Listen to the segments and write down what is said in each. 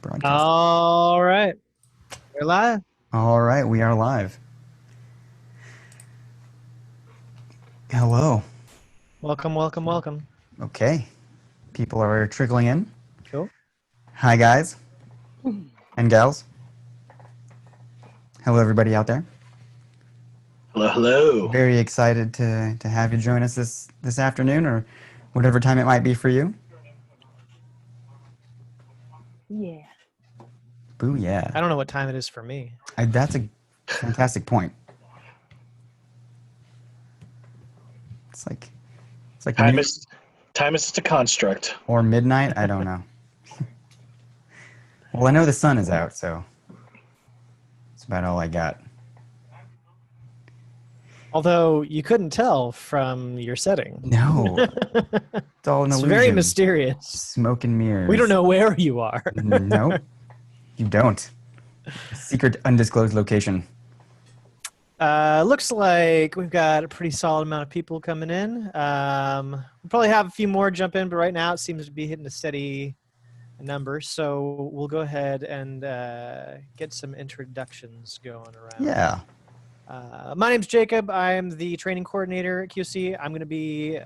Broadcast. All right. We're live. All right, we are live. Hello. Welcome, welcome, welcome. Okay. People are trickling in. Cool. Hi, guys and gals. Hello, everybody out there. Hello, hello. Very excited to have you join us this afternoon or whatever time it might be for you. Yeah. Booyah. I don't know what time it is for me. That's a fantastic point. It's like Time is just a construct. or midnight. I don't know. Well, I know the sun is out, so that's about all I got. Although you couldn't tell from your setting. No, it's all an It's illusion. very mysterious. Smoke and mirrors. We don't know where you are. Nope, you don't. Secret, undisclosed location. Looks like we've got a pretty solid amount of people coming in. We'll probably have a few more jump in, but right now it seems to be hitting a steady number. So we'll go ahead and get some introductions going around. Yeah. My name's Jacob. I'm the training coordinator at QC. I'm going to be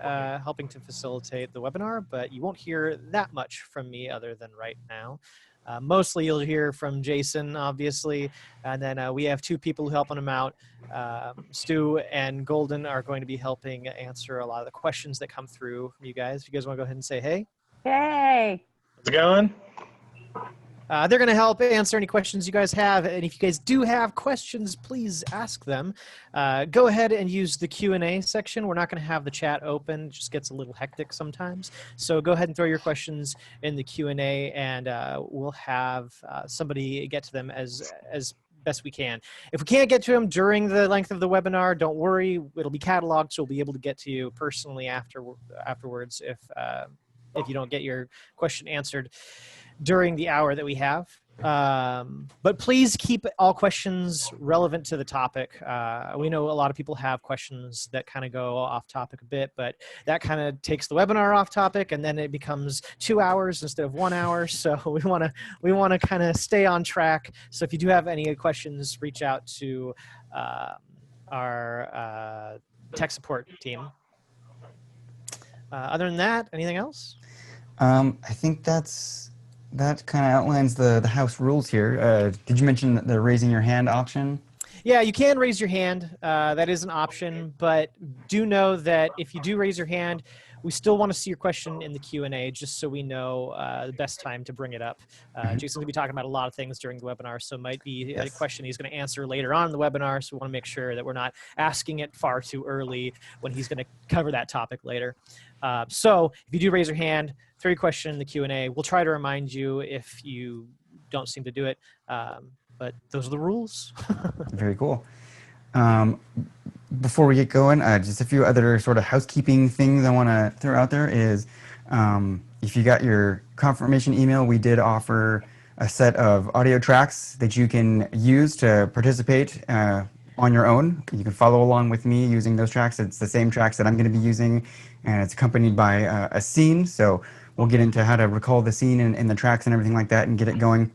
helping to facilitate the webinar, but you won't hear that much from me other than right now. Mostly you'll hear from Jason, obviously, and then we have two people helping him out. Stu and Golden are going to be helping answer a lot of the questions that come through from you guys. If you guys want to go ahead and say hey. Hey. How's it going? They're going to help answer any questions you guys have, and if you guys do have questions, please ask them. Go ahead and use the Q&A section. We're not going to have the chat open. It just gets a little hectic sometimes. So go ahead and throw your questions in the Q&A, and we'll have somebody get to them as best we can. If we can't get to them during the length of the webinar, don't worry. It'll be cataloged, so we'll be able to get to you personally afterwards if you don't get your question answered during the hour that we have. But please keep all questions relevant to the topic. We know a lot of people have questions that kind of go off topic a bit, but that kind of takes the webinar off topic, and then it becomes 2 hours instead of 1 hour. So we want to kind of stay on track. So if you do have any questions, reach out to our tech support team. Other than that, anything else? I think that kind of outlines the house rules here. Did you mention the raising your hand option? Yeah, you can raise your hand. That is an option, but do know that if you do raise your hand, we still want to see your question in the Q&A just so we know the best time to bring it up. Jason's going to be talking about a lot of things during the webinar, so it might be a question he's going to answer later on in the webinar, so we want to make sure that we're not asking it far too early when he's going to cover that topic later. So if you do raise your hand, throw your question in the Q&A. We'll try to remind you if you don't seem to do it, but those are the rules. Very cool. Before we get going, just a few other sort of housekeeping things I want to throw out there is if you got your confirmation email, we did offer a set of audio tracks that you can use to participate on your own. You can follow along with me using those tracks. It's the same tracks that I'm going to be using, and it's accompanied by a scene. So we'll get into how to recall the scene and the tracks and everything like that and get it going.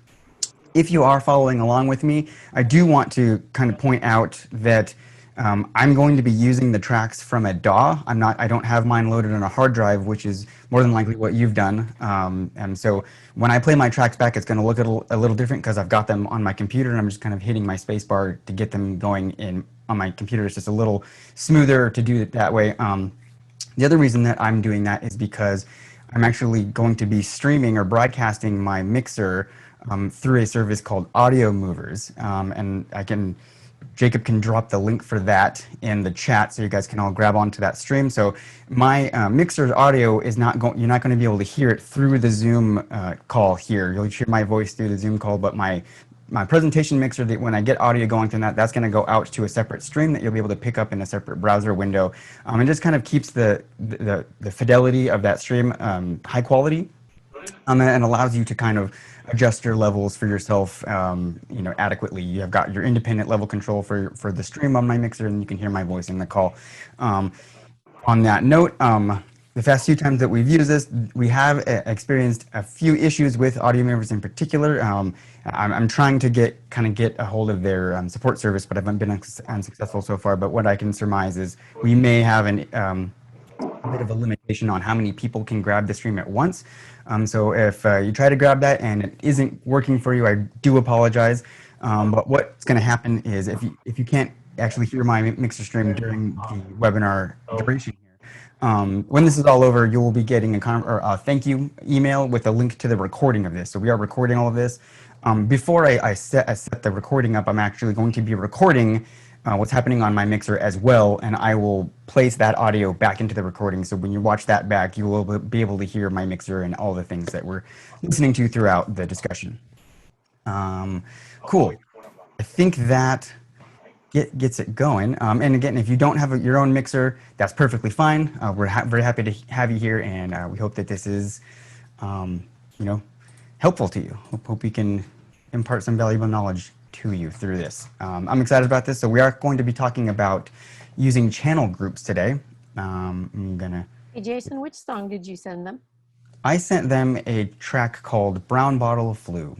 If you are following along with me, I do want to kind of point out that I'm going to be using the tracks from a DAW. I don't have mine loaded on a hard drive, which is more than likely what you've done. And so when I play my tracks back, it's going to look a little different because I've got them on my computer and I'm just kind of hitting my space bar to get them going on my computer. It's just a little smoother to do it that way. The other reason that I'm doing that is because I'm actually going to be streaming or broadcasting my mixer through a service called Audio Movers. And Jacob can drop the link for that in the chat so you guys can all grab onto that stream. So my mixer's audio is you're not going to be able to hear it through the Zoom call here. You'll hear my voice through the Zoom call, but my presentation mixer, when I get audio going from that's going to go out to a separate stream that you'll be able to pick up in a separate browser window. It just kind of keeps the fidelity of that stream high quality, and allows you to kind of adjust your levels for yourself, adequately. You have got your independent level control for the stream on my mixer, and you can hear my voice in the call. On that note, the past few times that we've used this, we have experienced a few issues with audio members in particular. I'm trying to get a hold of their support service, but I haven't been unsuccessful so far. But what I can surmise is we may have a bit of a limitation on how many people can grab the stream at once. So if you try to grab that and it isn't working for you, I do apologize. But what's going to happen is if you can't actually hear my mixer stream during the webinar duration here, when this is all over, you will be getting a thank you email with a link to the recording of this. So we are recording all of this. Before I set the recording up, I'm actually going to be recording what's happening on my mixer as well, and I will place that audio back into the recording. So when you watch that back, you will be able to hear my mixer and all the things that we're listening to throughout the discussion. Cool. I think that gets it going. And again, if you don't have your own mixer, that's perfectly fine. We're very happy to have you here, and we hope that this is, helpful to you. Hope we can impart some valuable knowledge to you through this. I'm excited about this. So we are going to be talking about using channel groups today. Hey, Jason, which song did you send them? I sent them a track called Brown Bottle of Flu.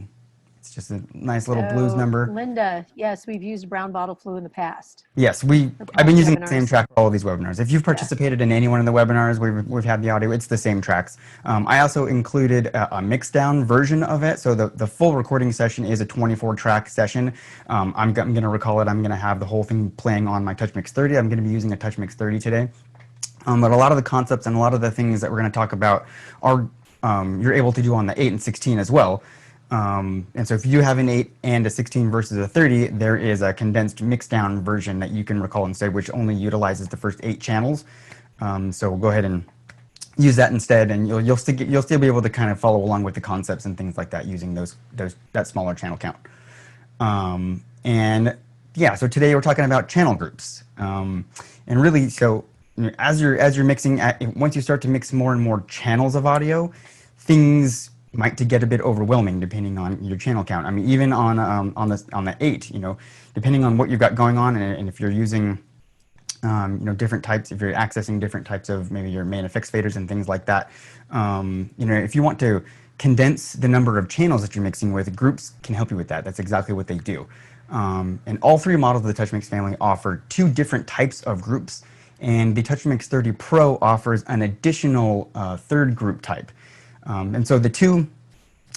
It's just a nice little blues number. Linda, yes, we've used Brown Bottle Flu in the past. Yes, I've been using the same track for all of these webinars. If you've participated in any one of the webinars, we've had the audio, it's the same tracks. I also included a mixed down version of it. So the full recording session is a 24-track session. I'm going to recall it. I'm going to have the whole thing playing on my TouchMix-30. I'm going to be using a TouchMix-30 today. But a lot of the concepts and a lot of the things that we're going to talk about are you're able to do on the 8 and 16 as well. And so if you have an 8 and a 16 versus a 30, there is a condensed mixed down version that you can recall instead, which only utilizes the first 8 channels. So we'll go ahead and use that instead, and you'll still be able to kind of follow along with the concepts and things like that using that smaller channel count. And yeah, so today we're talking about channel groups. And really, so as you're mixing, once you start to mix more and more channels of audio, things might get a bit overwhelming depending on your channel count. I mean, even on the 8, depending on what you've got going on, and if you're using different types, if you're accessing different types of maybe your main effects faders and things like that, if you want to condense the number of channels that you're mixing with, groups can help you with that. That's exactly what they do. And all 3 models of the TouchMix family offer 2 different types of groups, and the TouchMix-30 Pro offers an additional 3rd group type. And so the 2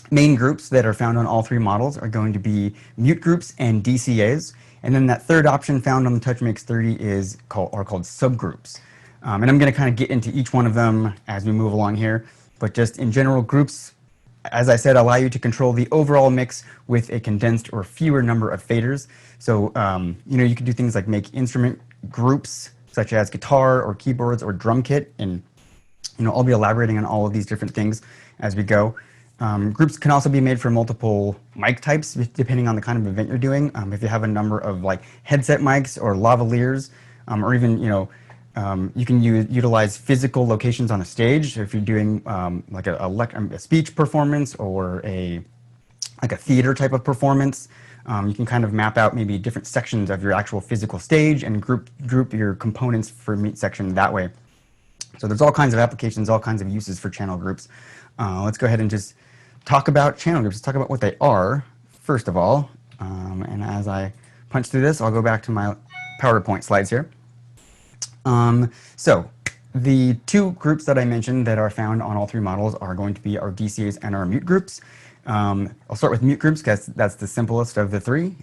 main groups that are found on all 3 models are going to be mute groups and DCAs. And then that 3rd option found on the TouchMix-30 are called subgroups. And I'm going to kind of get into each one of them as we move along here. But just in general, groups, as I said, allow you to control the overall mix with a condensed or fewer number of faders. So, you can do things like make instrument groups, such as guitar or keyboards or drum kit. And I'll be elaborating on all of these different things as we go. Groups can also be made for multiple mic types, depending on the kind of event you're doing. If you have a number of like headset mics or lavaliers, or even, you can utilize physical locations on a stage. So if you're doing like a speech performance or a theater type of performance, you can kind of map out maybe different sections of your actual physical stage and group your components for each section that way. So there's all kinds of applications, all kinds of uses for channel groups. Let's go ahead and just talk about channel groups. Let's talk about what they are, first of all. And as I punch through this, I'll go back to my PowerPoint slides here. So the 2 groups that I mentioned that are found on all 3 models are going to be our DCAs and our mute groups. I'll start with mute groups because that's the simplest of the 3.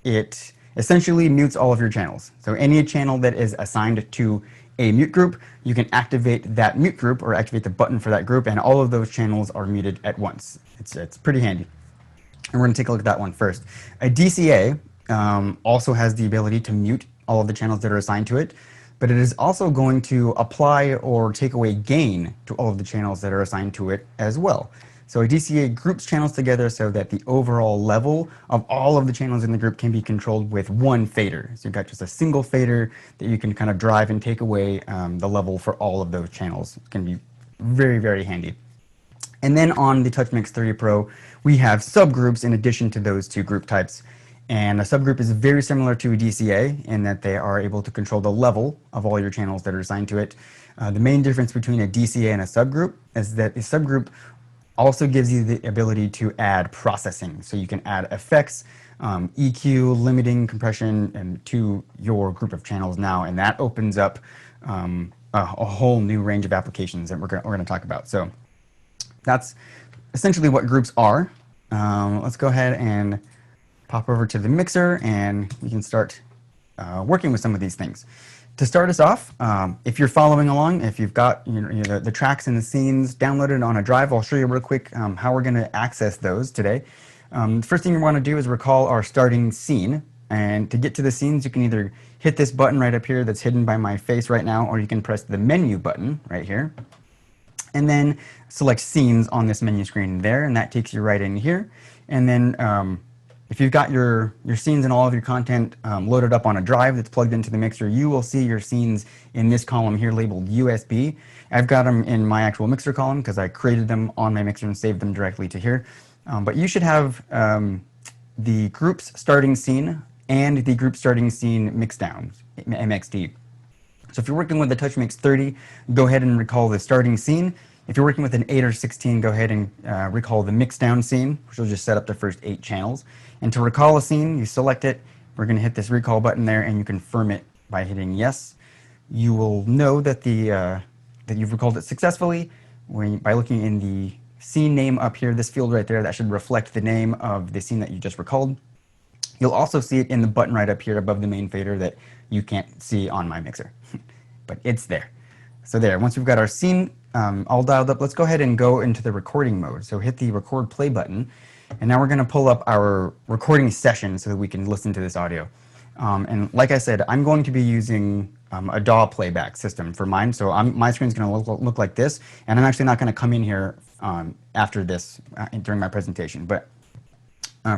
It essentially mutes all of your channels. So any channel that is assigned to a mute group, you can activate that mute group or activate the button for that group, and all of those channels are muted at once. It's pretty handy. And we're going to take a look at that one first. A DCA also has the ability to mute all of the channels that are assigned to it, but it is also going to apply or take away gain to all of the channels that are assigned to it as well. So a DCA groups channels together so that the overall level of all of the channels in the group can be controlled with one fader. So you've got just a single fader that you can kind of drive and take away the level for all of those channels. It can be very, very handy. And then on the TouchMix-30 Pro, we have subgroups in addition to those 2 group types. And a subgroup is very similar to a DCA in that they are able to control the level of all your channels that are assigned to it. The main difference between a DCA and a subgroup is that a subgroup also gives you the ability to add processing. So you can add effects, EQ, limiting, compression, and to your group of channels now, and that opens up a whole new range of applications that we're going to talk about. So that's essentially what groups are. Let's go ahead and pop over to the mixer, and we can start working with some of these things. To start us off, if you're following along, if you've got the tracks and the scenes downloaded on a drive, I'll show you real quick how we're going to access those today. First thing you want to do is recall our starting scene. And to get to the scenes, you can either hit this button right up here that's hidden by my face right now, or you can press the menu button right here. And then select scenes on this menu screen there, and that takes you right in here. And then if you've got your scenes and all of your content loaded up on a drive that's plugged into the mixer, you will see your scenes in this column here labeled USB. I've got them in my actual mixer column because I created them on my mixer and saved them directly to here. But you should have the groups starting scene and the group starting scene mixdown, MXD. So if you're working with the TouchMix-30, go ahead and recall the starting scene. If you're working with an 8 or 16, go ahead and recall the mixdown scene, which will just set up the first 8 channels. And to recall a scene, you select it. We're going to hit this recall button there, and you confirm it by hitting yes. You will know that that you've recalled it successfully by looking in the scene name up here, this field right there. That should reflect the name of the scene that you just recalled. You'll also see it in the button right up here above the main fader that you can't see on my mixer, but it's there. So there, once we've got our scene all dialed up, let's go ahead and go into the recording mode. So hit the record play button, and now we're going to pull up our recording session so that we can listen to this audio. And like I said, I'm going to be using a DAW playback system for mine, so my screen's going to look like this, and I'm actually not going to come in here after this during my presentation. But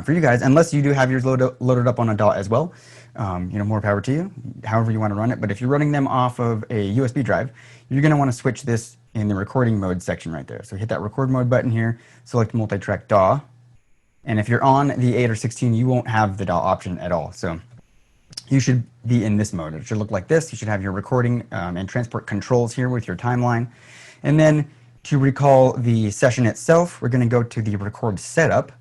for you guys, unless you do have yours loaded up on a DAW as well, more power to you, however you want to run it. But if you're running them off of a USB drive, you're going to want to switch this in the recording mode section right there. So hit that record mode button here, select multi-track DAW, and if you're on the 8 or 16, you won't have the DAW option at all. So you should be in this mode. It should look like this. You should have your recording and transport controls here with your timeline. And then to recall the session itself, we're going to go to the record setup.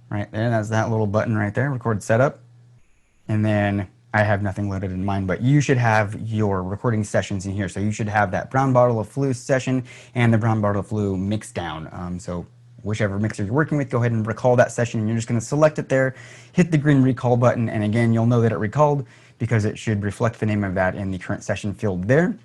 Right there, that's that little button right there, record setup. And then I have nothing loaded in mine, but you should have your recording sessions in here. So you should have that brown bottle of flu session and the brown bottle of flu mixed down. So whichever mixer you're working with, go ahead and recall that session, and you're just going to select it there, hit the green recall button, and again, you'll know that it recalled because it should reflect the name of that in the current session field there.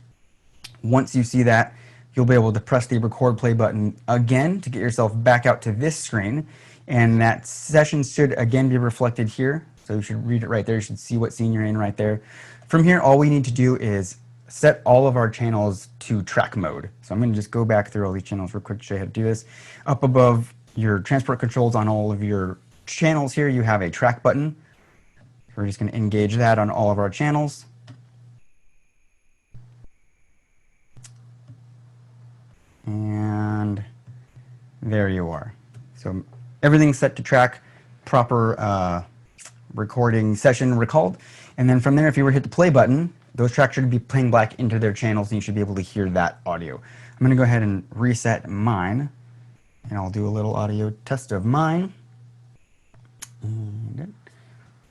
Once you see that, you'll be able to press the record play button again to get yourself back out to this screen. And that session should again be reflected here. So you should read it right there. You should see what scene you're in right there. From here, all we need to do is set all of our channels to track mode. So I'm going to just go back through all these channels real quick to show you how to do this. Up above your transport controls on all of your channels here, you have a track button. We're just going to engage that on all of our channels. And there you are. So everything's set to track, proper recording session recalled. And then from there, if you were to hit the play button, those tracks should be playing back into their channels, and you should be able to hear that audio. I'm going to go ahead and reset mine, and I'll do a little audio test of mine. And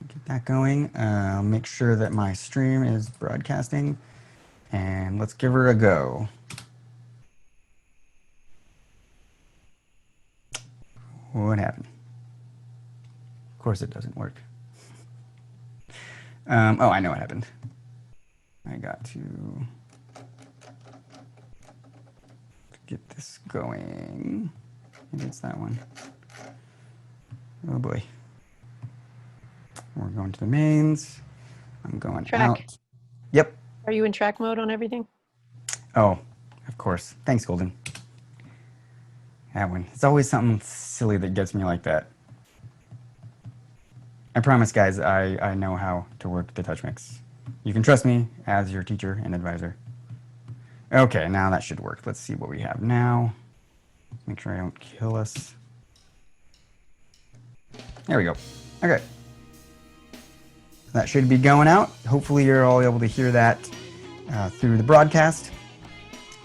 get that going. I'll make sure that my stream is broadcasting, and let's give her a go. What happened? Of course it doesn't work. Oh, I know what happened. I got to get this going. Maybe it's that one. Oh boy. We're going to the mains. I'm going Track. out. Yep. Are you in track mode on everything? Oh, of course. Thanks, Golden. That one. It's always something silly that gets me like that. I promise, guys, I know how to work the TouchMix. You can trust me as your teacher and advisor. Okay, now that should work. Let's see what we have now. Make sure I don't kill us. There we go. Okay. That should be going out. Hopefully you're all able to hear that through the broadcast.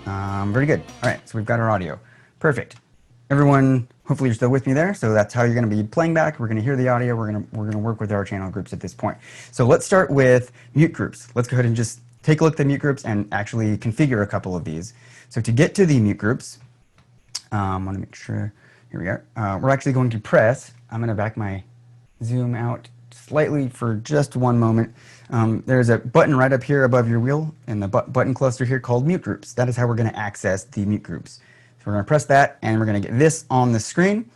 Very good. All right, so we've got our audio. Perfect. Everyone, hopefully you're still with me there. So that's how you're going to be playing back. We're going to hear the audio. We're going to work with our channel groups at this point. So let's start with mute groups. Let's go ahead and just take a look at the mute groups and actually configure a couple of these. So to get to the mute groups, I want to make sure, here we are. We're actually going to press, I'm going to back my zoom out slightly for just one moment. There's a button right up here above your wheel and the button cluster here called mute groups. That is how we're going to access the mute groups. So we're going to press that and we're going to get this on the screen.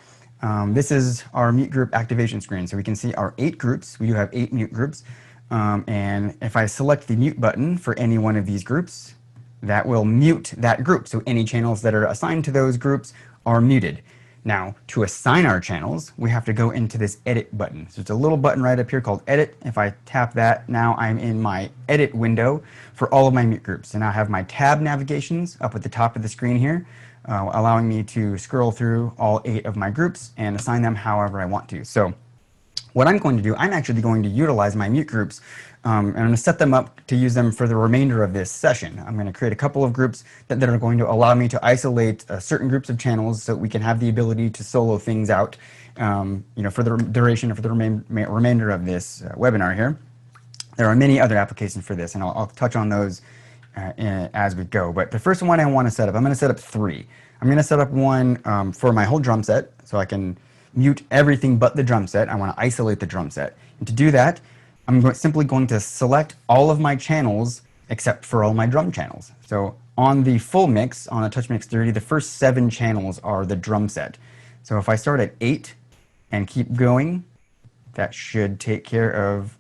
This is our mute group activation screen. So we can see our 8 groups. We do have 8 mute groups. And if I select the mute button for any one of these groups, that will mute that group. So any channels that are assigned to those groups are muted. Now, to assign our channels, we have to go into this edit button. So it's a little button right up here called edit. If I tap that, now I'm in my edit window for all of my mute groups. And I have my tab navigations up at the top of the screen here, allowing me to scroll through all 8 of my groups and assign them however I want to. So what I'm going to do, I'm actually going to utilize my mute groups and I'm going to set them up to use them for the remainder of this session. I'm going to create a couple of groups that are going to allow me to isolate certain groups of channels so we can have the ability to solo things out for the duration or for the remainder of this webinar here. There are many other applications for this and I'll touch on those as we go. But the first one I want to set up, I'm going to set up 3. I'm going to set up one for my whole drum set so I can mute everything but the drum set. I want to isolate the drum set. And to do that, I'm simply going to select all of my channels except for all my drum channels. So on the full mix, on a TouchMix-30, the first 7 channels are the drum set. So if I start at 8 and keep going, that should take care of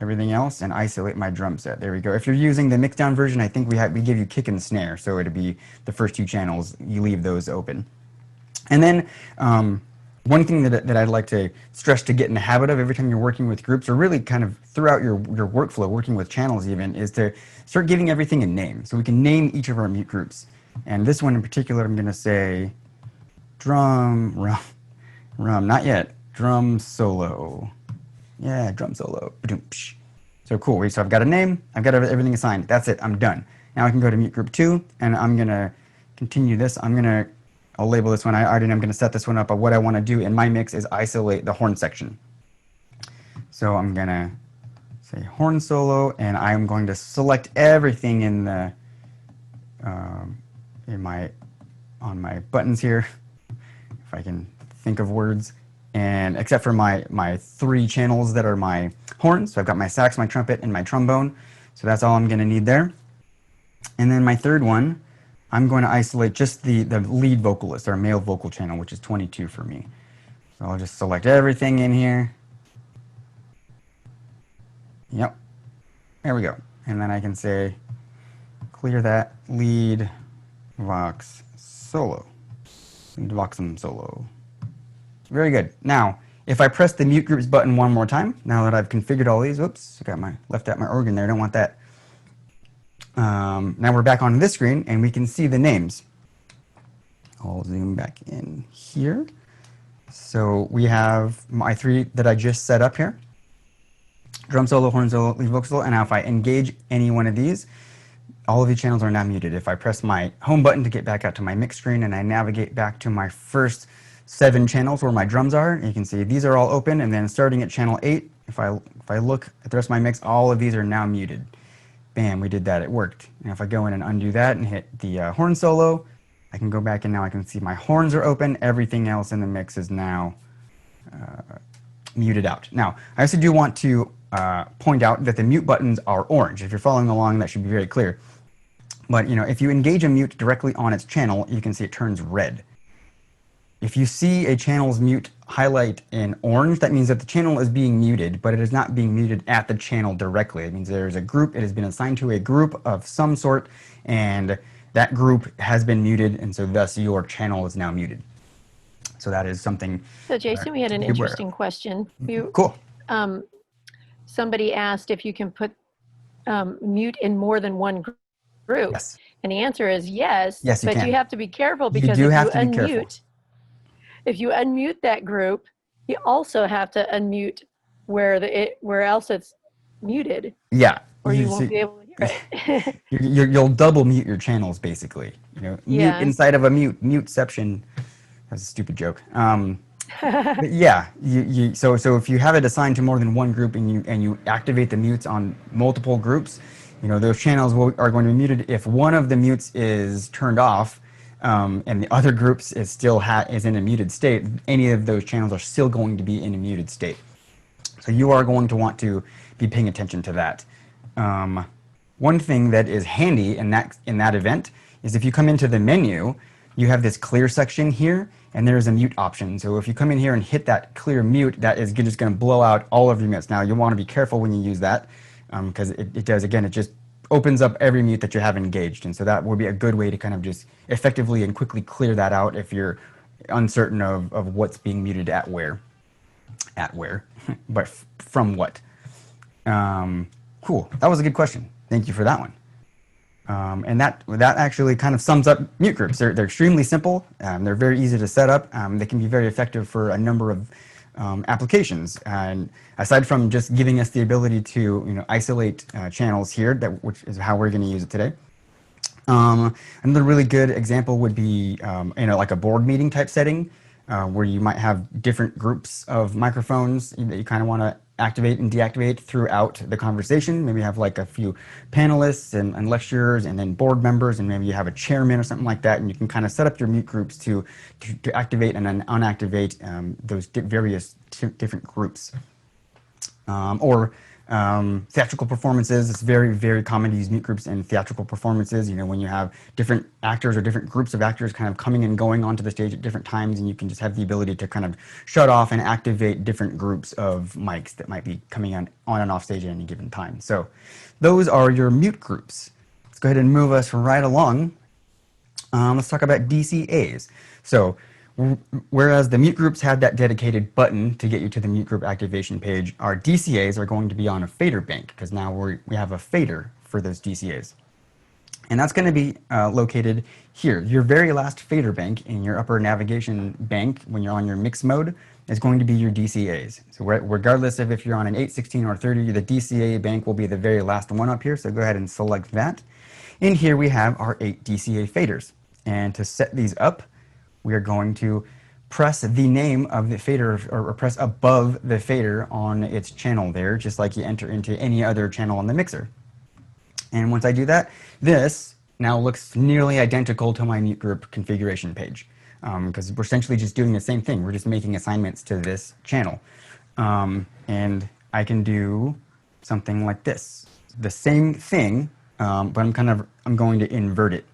everything else and isolate my drum set. There we go. If you're using the mixdown version, I think we give you kick and snare, so it'd be the first 2 channels, you leave those open. And then one thing that I'd like to stress to get in the habit of every time you're working with groups, or really kind of throughout your workflow, working with channels even, is to start giving everything a name. So we can name each of our mute groups. And this one in particular, I'm going to say drum, not yet, drum solo. Yeah, drum solo. So cool. So I've got a name, I've got everything assigned. That's it, I'm done. Now I can go to mute group 2, and I'm going to continue this. I'll label this one. I'm going to set this one up, but what I want to do in my mix is isolate the horn section. So I'm going to say horn solo, and I'm going to select everything in the on my buttons here, if I can think of words, and except for my 3 channels that are my horns. So I've got my sax, my trumpet, and my trombone. So that's all I'm going to need there. And then my third one, I'm going to isolate just the lead vocalist, our male vocal channel, which is 22 for me. So I'll just select everything in here. Yep, there we go. And then I can say, clear that lead vox solo. Lead voxum solo. Very good. Now, if I press the mute groups button one more time, now that I've configured all these, whoops, left out my organ there, I don't want that. Now we're back on this screen and we can see the names. I'll zoom back in here. So we have my 3 that I just set up here. Drum solo, horn solo, lead vocal solo, and now if I engage any one of these, all of these channels are now muted. If I press my home button to get back out to my mix screen and I navigate back to my first 7 channels where my drums are, you can see these are all open, and then starting at channel 8, if I look at the rest of my mix, all of these are now muted. Bam, we did that, it worked. Now if I go in and undo that and hit the horn solo, I can go back and now I can see my horns are open, everything else in the mix is now muted out. Now, I also do want to point out that the mute buttons are orange. If you're following along, that should be very clear. But if you engage a mute directly on its channel, you can see it turns red. If you see a channel's mute highlight in orange, that means that the channel is being muted, but it is not being muted at the channel directly. It means there's a group, it has been assigned to a group of some sort, and that group has been muted, and so thus your channel is now muted. So that is something. So Jason, we had an interesting question. Cool. Somebody asked if you can put mute in more than one group. Yes. And the answer is yes. Yes, you but can. you have to be careful because if you unmute that group, you also have to unmute where else it's muted, Yeah. or you won't be able to hear it. You'll double mute your channels, basically. Mute Yeah. inside of a muteception. That's a stupid joke. But yeah, so if you have it assigned to more than one group and you activate the mutes on multiple groups, those channels are going to be muted. If one of the mutes is turned off, and the other groups is still is in a muted state, any of those channels are still going to be in a muted state. So you are going to want to be paying attention to that. One thing that is handy in that event is if you come into the menu, you have this clear section here, and there's a mute option. So if you come in here and hit that clear mute, that is just going to blow out all of your mutes. Now you'll want to be careful when you use that, because it does, again, it just opens up every mute that you have engaged. And so that would be a good way to kind of just effectively and quickly clear that out if you're uncertain of what's being muted at where, but from what. Cool, that was a good question. Thank you for that one. And that actually kind of sums up mute groups. They're extremely simple. They're very easy to set up. They can be very effective for a number of applications. And aside from just giving us the ability to isolate channels here, which is how we're going to use it today. Another really good example would be like a board meeting type setting, where you might have different groups of microphones that you kind of want to activate and deactivate throughout the conversation. Maybe you have like a few panelists and lecturers and then board members, and maybe you have a chairman or something like that, and you can kind of set up your mute groups to activate and then unactivate those various different groups. Or theatrical performances. It's very, very common to use mute groups in theatrical performances. When you have different actors or different groups of actors kind of coming and going onto the stage at different times, and you can just have the ability to kind of shut off and activate different groups of mics that might be coming on and off stage at any given time. So those are your mute groups. Let's go ahead and move us right along. Let's talk about DCAs. So whereas the mute groups had that dedicated button to get you to the mute group activation page, our DCAs are going to be on a fader bank, because now we have a fader for those DCAs. And that's going to be located here. Your very last fader bank in your upper navigation bank when you're on your mix mode is going to be your DCAs. So regardless of if you're on an 8, 16, or 30, the DCA bank will be the very last one up here. So go ahead and select that. In here we have our 8 DCA faders. And to set these up, we are going to press the name of the fader, or press above the fader on its channel there, just like you enter into any other channel on the mixer. And once I do that, this now looks nearly identical to my mute group configuration page, because we're essentially just doing the same thing. We're just making assignments to this channel. And I can do something like this. The same thing, but I'm going to invert it.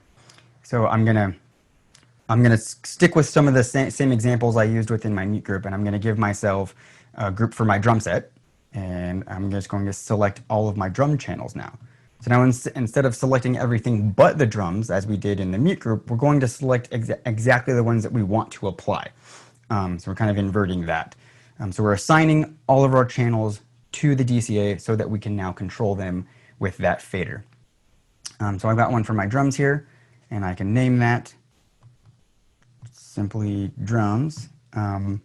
So I'm gonna stick with some of the same examples I used within my mute group, and I'm gonna give myself a group for my drum set, and I'm just going to select all of my drum channels now. So now instead of selecting everything but the drums, as we did in the mute group, we're going to select exactly the ones that we want to apply. So we're kind of inverting that. So we're assigning all of our channels to the DCA so that we can now control them with that fader. So I've got one for my drums here, and I can name that simply drums, and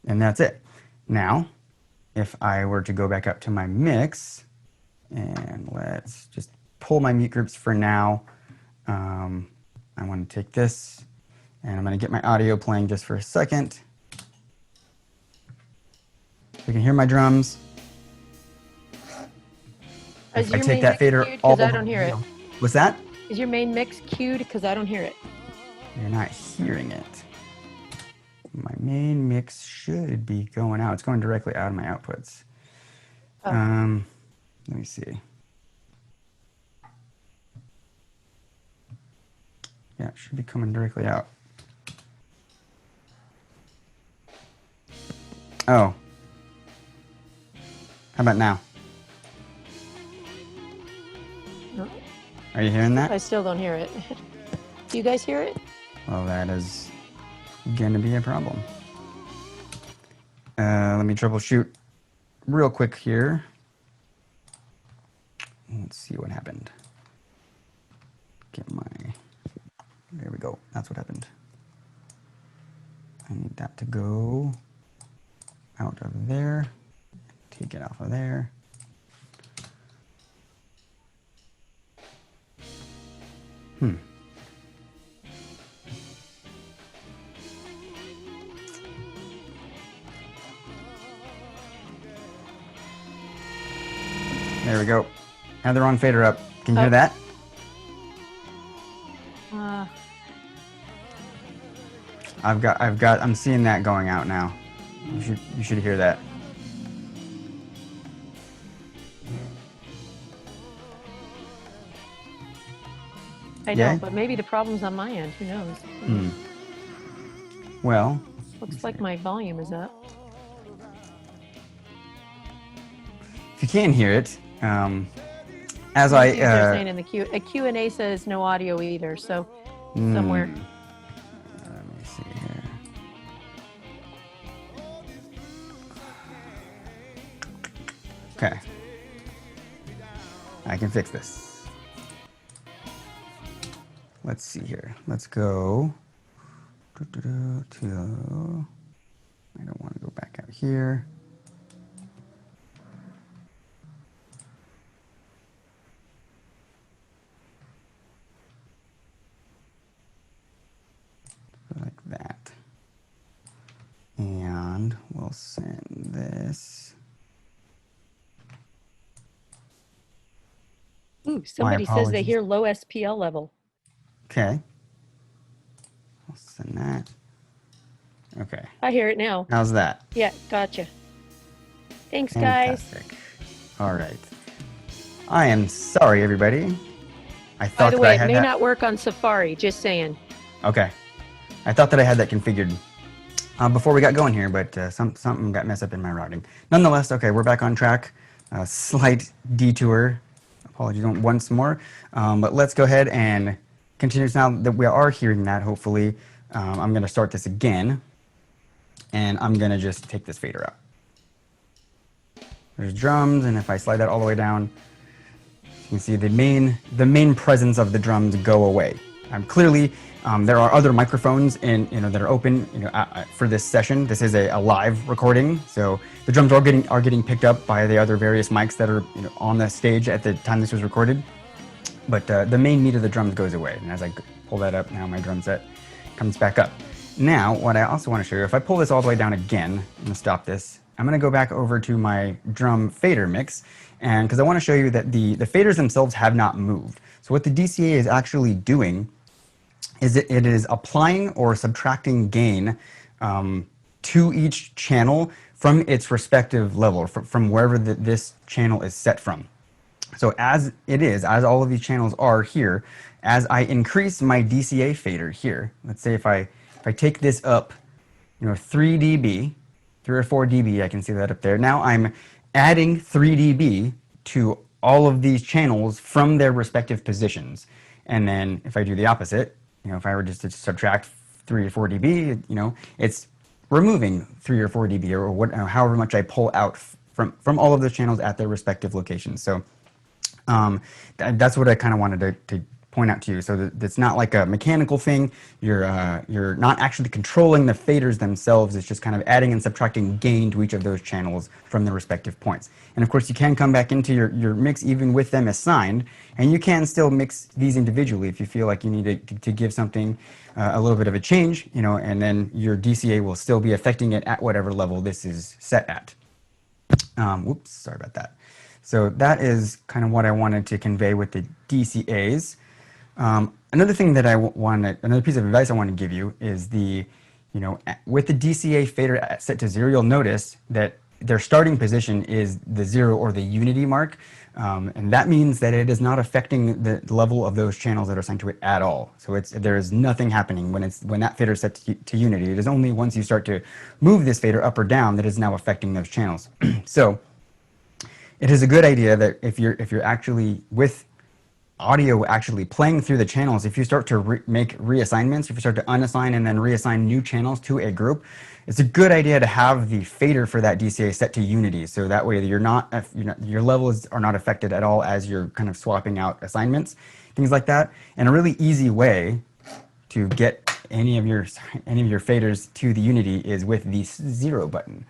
that's it. Now, if I were to go back up to my mix, and let's just pull my mute groups for now. I want to take this, and I'm going to get my audio playing just for a second. You can hear my drums. Is If I your take main that mix fader queued? all 'Cause I the don't hear way it. down. What's that? Is your main mix queued? Because I don't hear it. You're not hearing it. My main mix should be going out. It's going directly out of my outputs. Oh. Let me see. Yeah, it should be coming directly out. Oh. How about now? No, Are you hearing I that? still don't hear it. Do you guys hear it? Well, that is going to be a problem. Let me troubleshoot real quick here. Let's see what happened. There we go. That's what happened. I need that to go out of there take it off of there. There we go. Now the wrong fader up. Can you hear that? I'm seeing that going out now. You should hear that. I know, but maybe the problem's on my end. Who knows? Well, Looks like my volume is up. if you can hear it, as They're I saying in the Q&A says no audio either, so somewhere. Let me see here. Okay, I can fix this. Let's see here. Let's go to. I don't want to go back out here. Like that. And we'll send this. Ooh, somebody says they hear low SPL level. Okay. I'll send that. Okay. I hear it now. How's that? Yeah, gotcha. Thanks, guys. Fantastic. All right. I am sorry, everybody. I thought By the that way, I it had may that. not work on Safari, just saying. Okay. I thought that I had that configured before we got going here, but something got messed up in my routing. Nonetheless, okay, we're back on track. Slight detour. Apologies once more. But let's go ahead and continue. Now that we are hearing that, hopefully, I'm going to start this again. And I'm going to just take this fader out. There's drums, and if I slide that all the way down, you can see the main presence of the drums go away. Clearly, there are other microphones that are open for this session. This is a live recording, so the drums are getting picked up by the other various mics that are on the stage at the time this was recorded. But the main meat of the drums goes away, and as I pull that up, now my drum set comes back up. Now, what I also want to show you, if I pull this all the way down again, I'm going to stop this. I'm going to go back over to my drum fader mix, and because I want to show you that the faders themselves have not moved. So what the DCA is actually doing is it is applying or subtracting gain to each channel from its respective level, from wherever this channel is set from. So as all of these channels are here, as I increase my DCA fader here, let's say if I take this up, 3 dB, 3 or 4 dB, I can see that up there. Now I'm adding 3 dB to all of these channels from their respective positions. And then if I do the opposite, if I were just to subtract 3 or 4 dB, it's removing 3 or 4 dB or however much I pull out from all of those channels at their respective locations. So that's what I kind of wanted to point out to you. So that it's not like a mechanical thing. You're not actually controlling the faders themselves. It's just kind of adding and subtracting gain to each of those channels from the respective points. And of course, you can come back into your mix even with them assigned, and you can still mix these individually if you feel like you need to give something a little bit of a change, and then your DCA will still be affecting it at whatever level this is set at. Whoops, sorry about that. So that is kind of what I wanted to convey with the DCAs. Another thing that another piece of advice I want to give you is with the DCA fader set to 0, you'll notice that their starting position is the 0 or the unity mark. And that means that it is not affecting the level of those channels that are assigned to it at all. So there is nothing happening when that fader is set to unity. It is only once you start to move this fader up or down that is now affecting those channels. So it is a good idea that if you're actually with audio actually playing through the channels, if you start to make reassignments, if you start to unassign and then reassign new channels to a group, it's a good idea to have the fader for that DCA set to unity. So that way your levels are not affected at all as you're kind of swapping out assignments, things like that. And a really easy way to get any of your faders to the unity is with the 0 button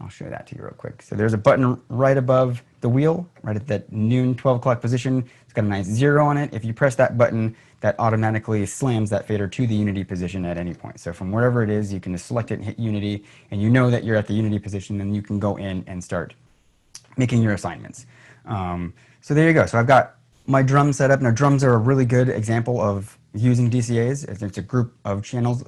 I'll show that to you real quick. So there's a button right above the wheel, right at that noon 12 o'clock position. It's got a nice 0 on it. If you press that button, that automatically slams that fader to the Unity position at any point. So from wherever it is, you can just select it and hit Unity, and you know that you're at the Unity position, and you can go in and start making your assignments. So there you go. So I've got my drum set up. Now drums are a really good example of using DCAs. It's a group of channels.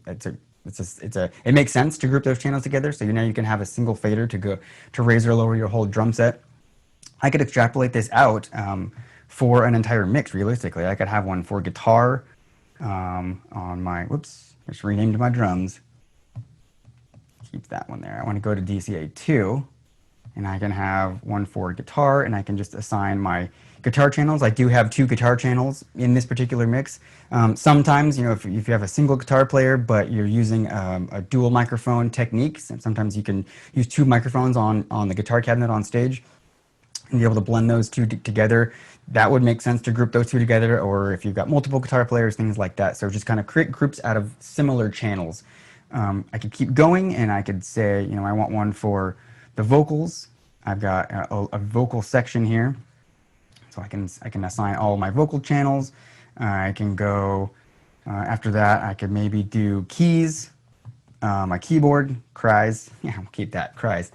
It makes sense to group those channels together. So now you can have a single fader to raise or lower your whole drum set. I could extrapolate this out for an entire mix. Realistically, I could have one for guitar on my. Whoops, I just renamed my drums. Keep that one there. I want to go to DCA 2. And I can have one for guitar, and I can just assign my guitar channels. I do have 2 guitar channels in this particular mix. Sometimes, if you have a single guitar player, but you're using a dual microphone technique, sometimes you can use 2 microphones on the guitar cabinet on stage and be able to blend those 2 together. That would make sense to group those 2 together, or if you've got multiple guitar players, things like that. So just kind of create groups out of similar channels. I could keep going, and I could say, I want one for the vocals. I've got a vocal section here, so I can assign all my vocal channels. I can go after that. I could maybe do keys, my keyboard, cries. Yeah, I'll keep that, cries.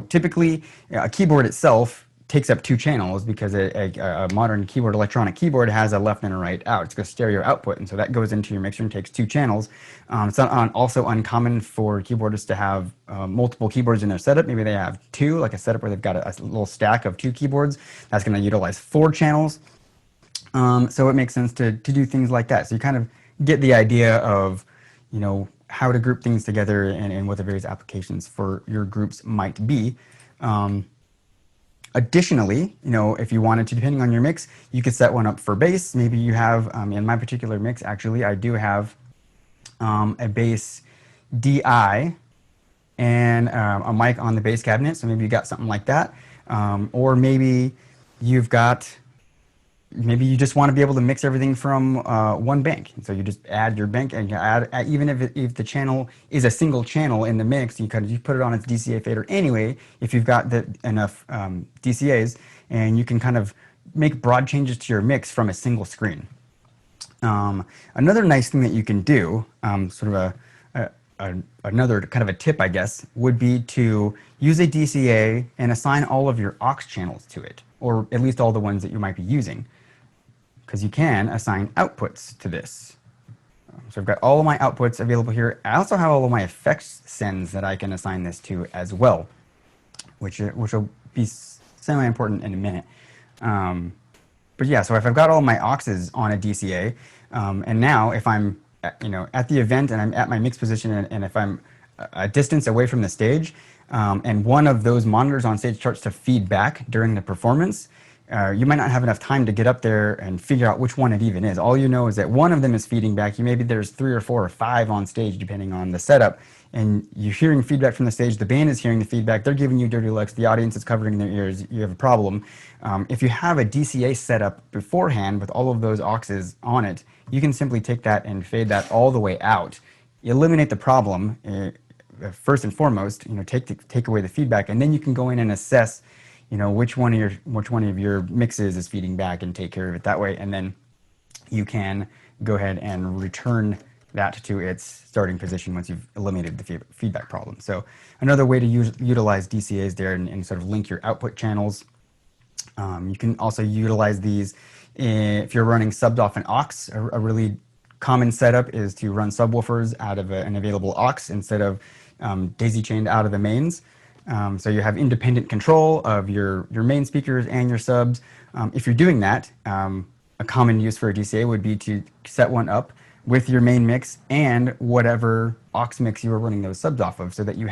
Typically a keyboard itself takes up 2 channels because a modern keyboard, electronic keyboard, has a left and a right out. It's got stereo output, and so that goes into your mixer and takes 2 channels. It's also uncommon for keyboardists to have multiple keyboards in their setup. Maybe they have 2, like a setup where they've got a little stack of 2 keyboards. That's going to utilize 4 channels. So it makes sense to do things like that. So you kind of get the idea of, how to group things together and what the various applications for your groups might be. Additionally, if you wanted to, depending on your mix, you could set one up for bass. Maybe you have, in my particular mix, actually, I do have a bass DI and a mic on the bass cabinet. So maybe you got something like that. Or maybe maybe you just want to be able to mix everything from one bank. So you just add your bank, and you add, even if the channel is a single channel in the mix, you put it on its DCA fader anyway, if you've got enough DCAs, and you can kind of make broad changes to your mix from a single screen. Another nice thing that you can do, another kind of a tip, I guess, would be to use a DCA and assign all of your aux channels to it, or at least all the ones that you might be using, because you can assign outputs to this. So I've got all of my outputs available here. I also have all of my effects sends that I can assign this to as well, which will be semi-important in a minute. But yeah, so if I've got all my auxes on a DCA, and now if I'm at the event and I'm at my mix position, and if I'm a distance away from the stage, and one of those monitors on stage starts to feed back during the performance, you might not have enough time to get up there and figure out which one it even is. All you know is that one of them is feeding back. Maybe there's 3 or 4 or 5 on stage, depending on the setup, and you're hearing feedback from the stage. The band is hearing the feedback. They're giving you dirty looks. The audience is covering their ears. You have a problem. If you have a DCA set up beforehand with all of those auxes on it, you can simply take that and fade that all the way out. Eliminate the problem first and foremost. Take away the feedback, and then you can go in and assess which one of your mixes is feeding back and take care of it that way, and then you can go ahead and return that to its starting position once you've eliminated the feedback problem. So another way to utilize DCAs there and sort of link your output channels. You can also utilize these if you're running subs off an aux. A really common setup is to run subwoofers out of an available aux instead of daisy-chained out of the mains. So you have independent control of your main speakers and your subs. If you're doing that, a common use for a DCA would be to set one up with your main mix and whatever aux mix you are running those subs off of, so that you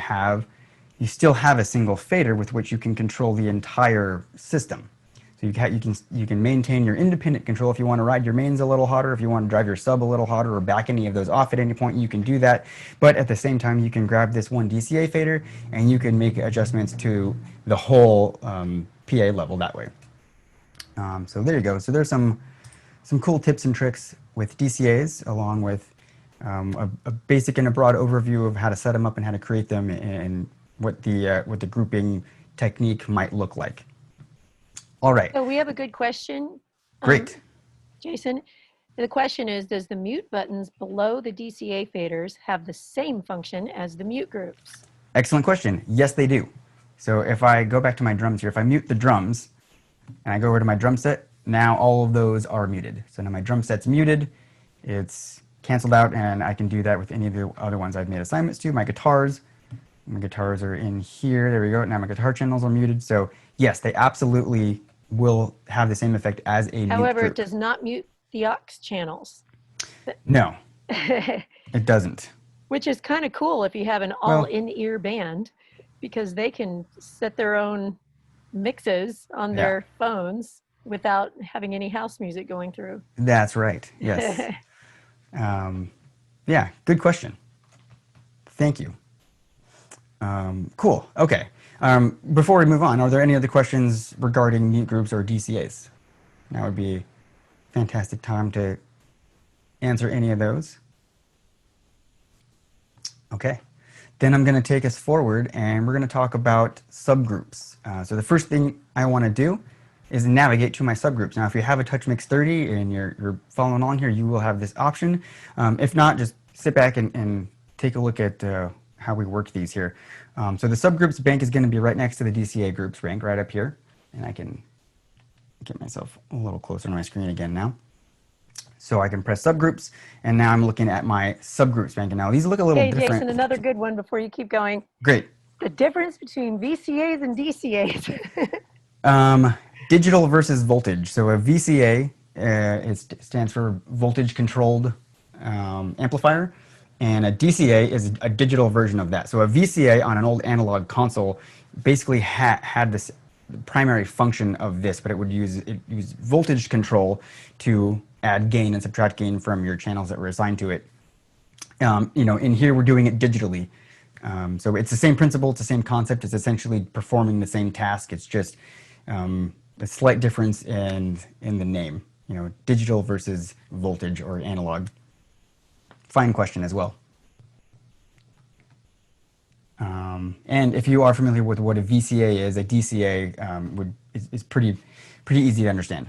still have a single fader with which you can control the entire system. So you can maintain your independent control. If you want to ride your mains a little hotter, if you want to drive your sub a little hotter, or back any of those off at any point, you can do that. But at the same time, you can grab this one DCA fader and you can make adjustments to the whole PA level that way. So there you go. So there's some cool tips and tricks with DCAs, along with a basic and a broad overview of how to set them up and how to create them and what the grouping technique might look like. All right. So we have a good question. Great. Jason, the question is, does the mute buttons below the DCA faders have the same function as the mute groups? Excellent question. Yes, they do. So if I go back to my drums here, if I mute the drums and I go over to my drum set, now all of those are muted. So now my drum set's muted, it's canceled out, and I can do that with any of the other ones I've made assignments to. My guitars are in here. There we go. Now my guitar channels are muted. So yes, they absolutely will have the same effect as a mute However, group. it does not mute the aux channels. No, it doesn't. Which is kind of cool if you have an all in-ear band, because they can set their own mixes on their phones without having any house music going through. That's right. Yes. Yeah, good question. Thank you. Cool. Okay. Before we move on, are there any other questions regarding mute groups or DCAs? Now would be a fantastic time to answer any of those. Okay. Then I'm going to take us forward and we're going to talk about subgroups. So the first thing I want to do is navigate to my subgroups. Now, if you have a TouchMix-30 and you're following along here, you will have this option. If not, just sit back and take a look at how we work these here. So the subgroups bank is going to be right next to the DCA groups bank, right up here. And I can get myself a little closer to my screen again now. So I can press subgroups, and now I'm looking at my subgroups bank. And now these look a little different. Jason, another good one before you keep going. Great. The difference between VCAs and DCAs. Digital versus voltage. So a VCA stands for voltage controlled amplifier, and a DCA is a digital version of that. So a VCA on an old analog console basically had this primary function of this, but it would use voltage control to add gain and subtract gain from your channels that were assigned to it. In here we're doing it digitally. So it's the same principle, it's the same concept, it's essentially performing the same task. It's just a slight difference in the name, digital versus voltage or analog. Fine question as well. And if you are familiar with what a VCA is, a DCA is pretty easy to understand.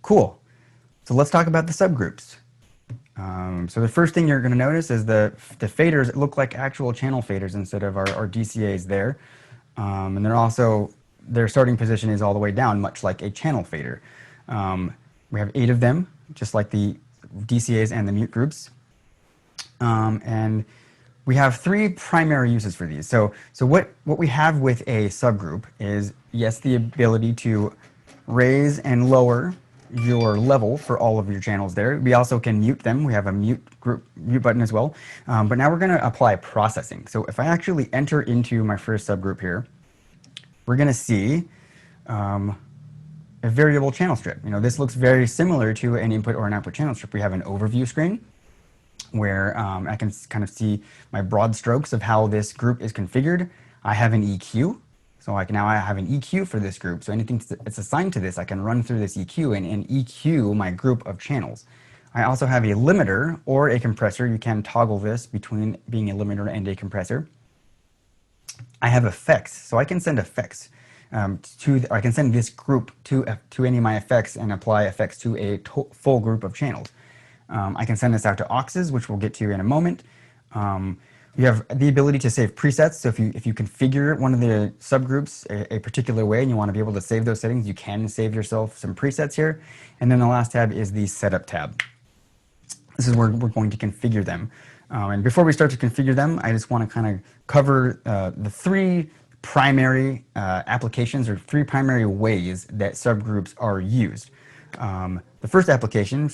Cool. So let's talk about the subgroups. So the first thing you're going to notice is the faders look like actual channel faders instead of our DCAs there. And their starting position is all the way down, much like a channel fader. We have 8 of them, just like the DCAs and the mute groups. And we have 3 primary uses for these. So what we have with a subgroup is, yes, the ability to raise and lower your level for all of your channels there. We also can mute them. We have a mute button as well. But now we're going to apply processing. So if I actually enter into my first subgroup here, we're going to see a variable channel strip. This looks very similar to an input or an output channel strip. We have an overview screen where I can kind of see my broad strokes of how this group is configured. I have an EQ. So I have an EQ for this group. So anything that's assigned to this, I can run through this EQ and EQ my group of channels. I also have a limiter or a compressor. You can toggle this between being a limiter and a compressor. I have effects. So I can send effects I can send this group to any of my effects and apply effects to a full group of channels. I can send this out to Oxus, which we'll get to in a moment. You have the ability to save presets. So if you configure one of the subgroups a particular way and you want to be able to save those settings, you can save yourself some presets here. And then the last tab is the setup tab. This is where we're going to configure them. And before we start to configure them, I just want to kind of cover the 3 primary applications or 3 primary ways that subgroups are used. The first application,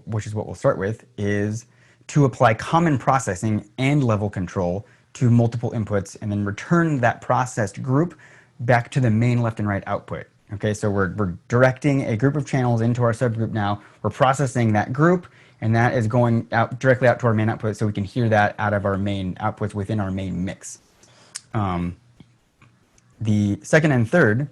which is what we'll start with, is to apply common processing and level control to multiple inputs and then return that processed group back to the main left and right output. Okay, so we're directing a group of channels into our subgroup now. We're processing that group, and that is going out directly out to our main output so we can hear that out of our main outputs within our main mix. The second and third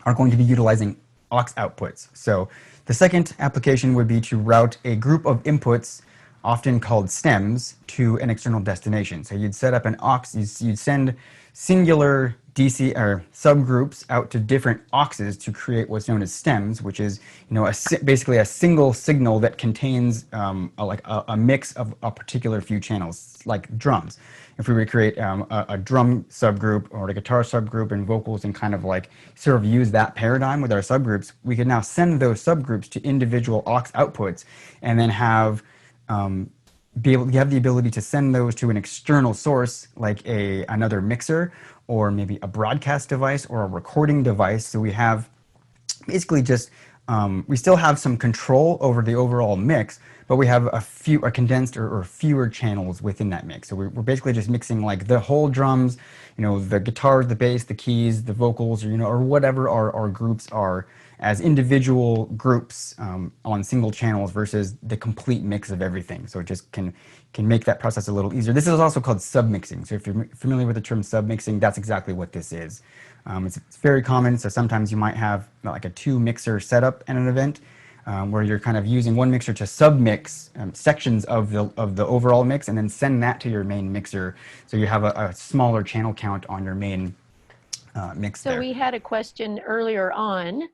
are going to be utilizing aux outputs. So The second application would be to route a group of inputs, often called stems, to an external destination. So you'd set up an aux, you'd send singular DC or subgroups out to different auxes to create what's known as stems, which is basically a single signal that contains a mix of a particular few channels, like drums. If we were to create a drum subgroup or a guitar subgroup and vocals and kind of like sort of use that paradigm with our subgroups, we could now send those subgroups to individual aux outputs and then have you have the ability to send those to an external source like another mixer or maybe a broadcast device or a recording device. So we have basically just we still have some control over the overall mix, but we have a condensed or fewer channels within that mix. So we're basically just mixing like the whole drums, the guitar, the bass, the keys, the vocals, or whatever our groups are as individual groups on single channels versus the complete mix of everything. So it just can make that process a little easier. This is also called submixing. So if you're familiar with the term submixing, that's exactly what this is. It's very common. So sometimes you might have like a 2-mixer setup at an event where you're kind of using one mixer to submix sections of the overall mix and then send that to your main mixer. So you have a smaller channel count on your main mix there. So we had a question earlier on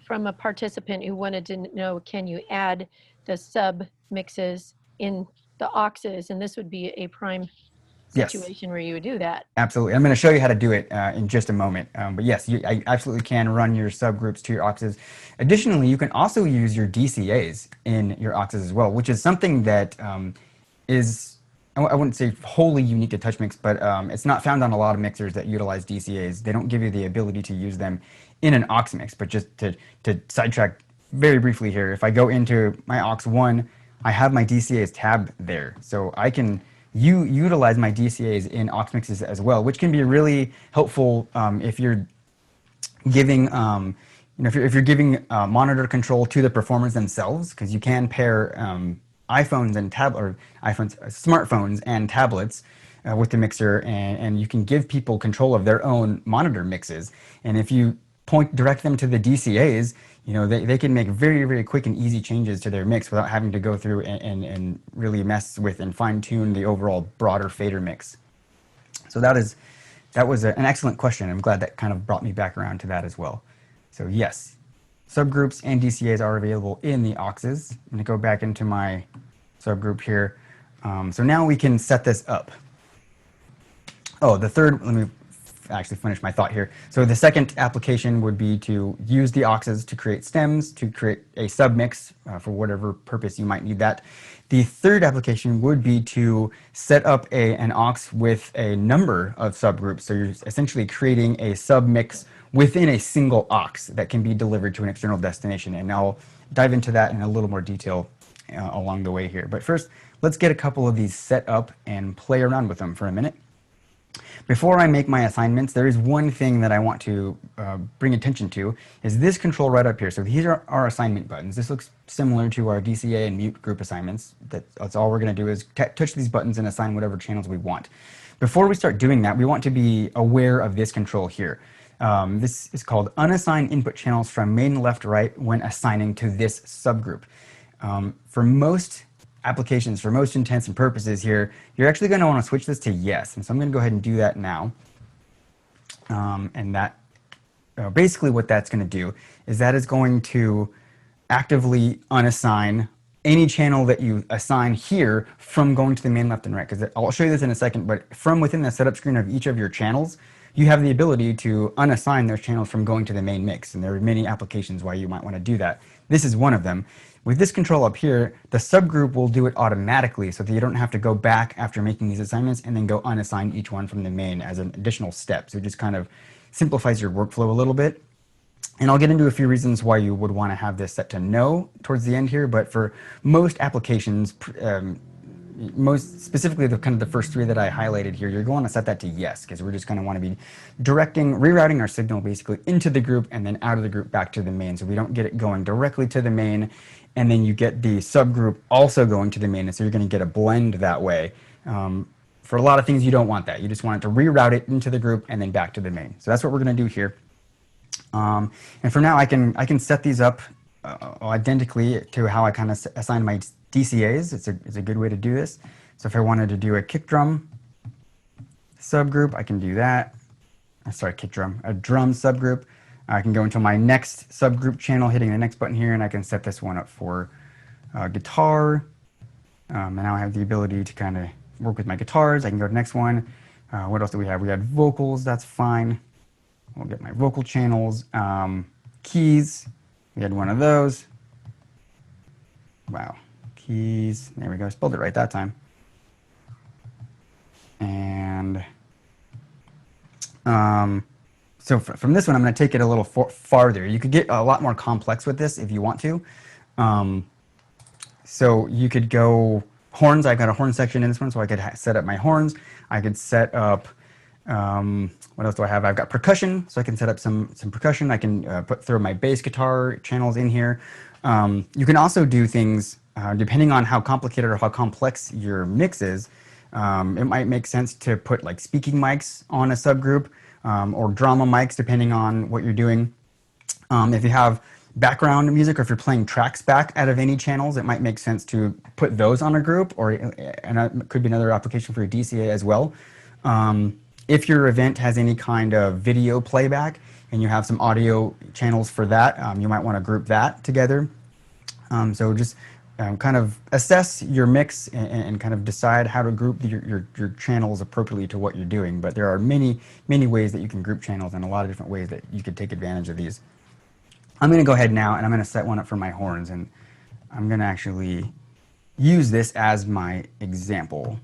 from a participant who wanted to know, can you add the sub mixes in the auxes? And this would be a prime situation where you would do that. Absolutely. I'm going to show you how to do it in just a moment. But yes, I absolutely can run your subgroups to your auxes. Additionally, you can also use your DCAs in your auxes as well, which is something that is, I wouldn't say wholly unique to TouchMix, but it's not found on a lot of mixers that utilize DCAs. They don't give you the ability to use them in an aux mix. But just to sidetrack very briefly here, if I go into my aux 1, I have my DCAs tabbed there. So I can utilize my DCAs in aux mixes as well, which can be really helpful if you're giving if you're giving monitor control to the performers themselves, because you can pair iPhones and smartphones and tablets with the mixer, and you can give people control of their own monitor mixes. And if you direct them to the DCAs, they can make very, very quick and easy changes to their mix without having to go through and really mess with and fine tune the overall broader fader mix. So that was an excellent question. I'm glad that kind of brought me back around to that as well. So yes, subgroups and DCAs are available in the auxes. I'm going to go back into my subgroup here. So now we can set this up. Oh, let me actually finish my thought here. So the second application would be to use the auxes to create stems, to create a submix for whatever purpose you might need that. The third application would be to set up an aux with a number of subgroups. So you're essentially creating a submix within a single aux that can be delivered to an external destination. And I'll dive into that in a little more detail along the way here. But first, let's get a couple of these set up and play around with them for a minute. Before I make my assignments, there is one thing that I want to bring attention to, is this control right up here. So these are our assignment buttons. This looks similar to our DCA and mute group assignments. That's all we're going to do is touch these buttons and assign whatever channels we want. Before we start doing that, we want to be aware of this control here. This is called Unassigned Input Channels from main left right when assigning to this subgroup. For most applications, for most intents and purposes here, you're actually going to want to switch this to yes. And so I'm going to go ahead and do that now. And that basically what that's going to do is that is going to actively unassign any channel that you assign here from going to the main left and right. Because I'll show you this in a second, but from within the setup screen of each of your channels, you have the ability to unassign those channels from going to the main mix. And there are many applications why you might want to do that. This is one of them. With this control up here, the subgroup will do it automatically so that you don't have to go back after making these assignments and then go unassign each one from the main as an additional step. So it just kind of simplifies your workflow a little bit. And I'll get into a few reasons why you would want to have this set to no towards the end here, but for most applications, most specifically the kind of the first three that I highlighted here, you're going to set that to yes, because we're just going to want to be rerouting our signal basically into the group and then out of the group back to the main. So we don't get it going directly to the main, and then you get the subgroup also going to the main, and so you're going to get a blend that way. For a lot of things, you don't want that. You just want it to reroute it into the group and then back to the main. So that's what we're going to do here. And for now, I can set these up identically to how I kind of assign my DCAs. It's a good way to do this. So if I wanted to do a kick drum subgroup, I can do that. Sorry, kick drum, a drum subgroup. I can go into my next subgroup channel, hitting the next button here, and I can set this one up for guitar. And now I have the ability to kind of work with my guitars. I can go to the next one. What else do we have? We had vocals, that's fine. We'll get my vocal channels. Keys, we had one of those. Wow, keys, there we go, spelled it right that time. And so from this one, I'm going to take it a little farther. You could get a lot more complex with this if you want to. So you could go horns. I've got a horn section in this one, so I could set up my horns. I could set up, what else do I have? I've got percussion, so I can set up some percussion. I can throw my bass guitar channels in here. You can also do things, depending on how complicated or how complex your mix is, it might make sense to put like speaking mics on a subgroup, or drama mics, depending on what you're doing. If you have background music, or if you're playing tracks back out of any channels, it might make sense to put those on a group, and it could be another application for your DCA as well. If your event has any kind of video playback and you have some audio channels for that, you might want to group that together. So just kind of assess your mix and kind of decide how to group your channels appropriately to what you're doing. But there are many ways that you can group channels, and a lot of different ways that you could take advantage of these. I'm going to go ahead now and I'm going to set one up for my horns, and I'm going to actually use this as my example